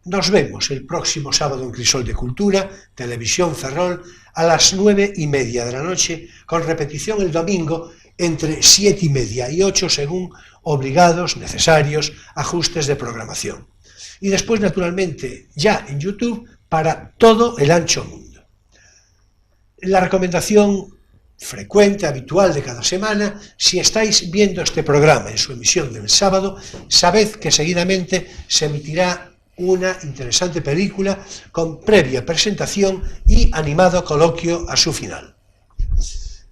Nos vemos el próximo sábado en Crisol de Cultura, Televisión Ferrol, a las 9:30 de la noche, con repetición el domingo entre 7:30 y 8, según obligados, necesarios ajustes de programación. Y después, naturalmente, ya en YouTube, para todo el ancho mundo. La recomendación frecuente, habitual de cada semana: si estáis viendo este programa en su emisión del sábado, sabed que seguidamente se emitirá una interesante película con previa presentación y animado coloquio a su final.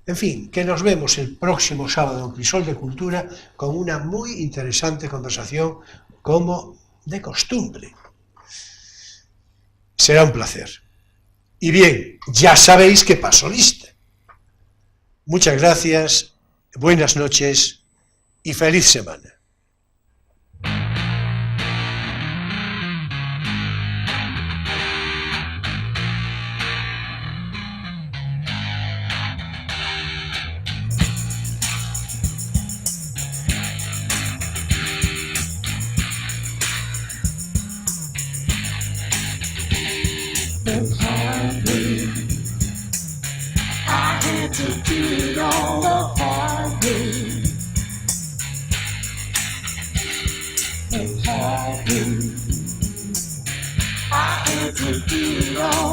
En fin, que nos vemos el próximo sábado en Crisol de Cultura con una muy interesante conversación, como de costumbre. Será un placer. Y bien, ya sabéis que paso lista. Muchas gracias, buenas noches y feliz semana. It's hard way. I had to do it all the hard way. It's hard way. I had to do it all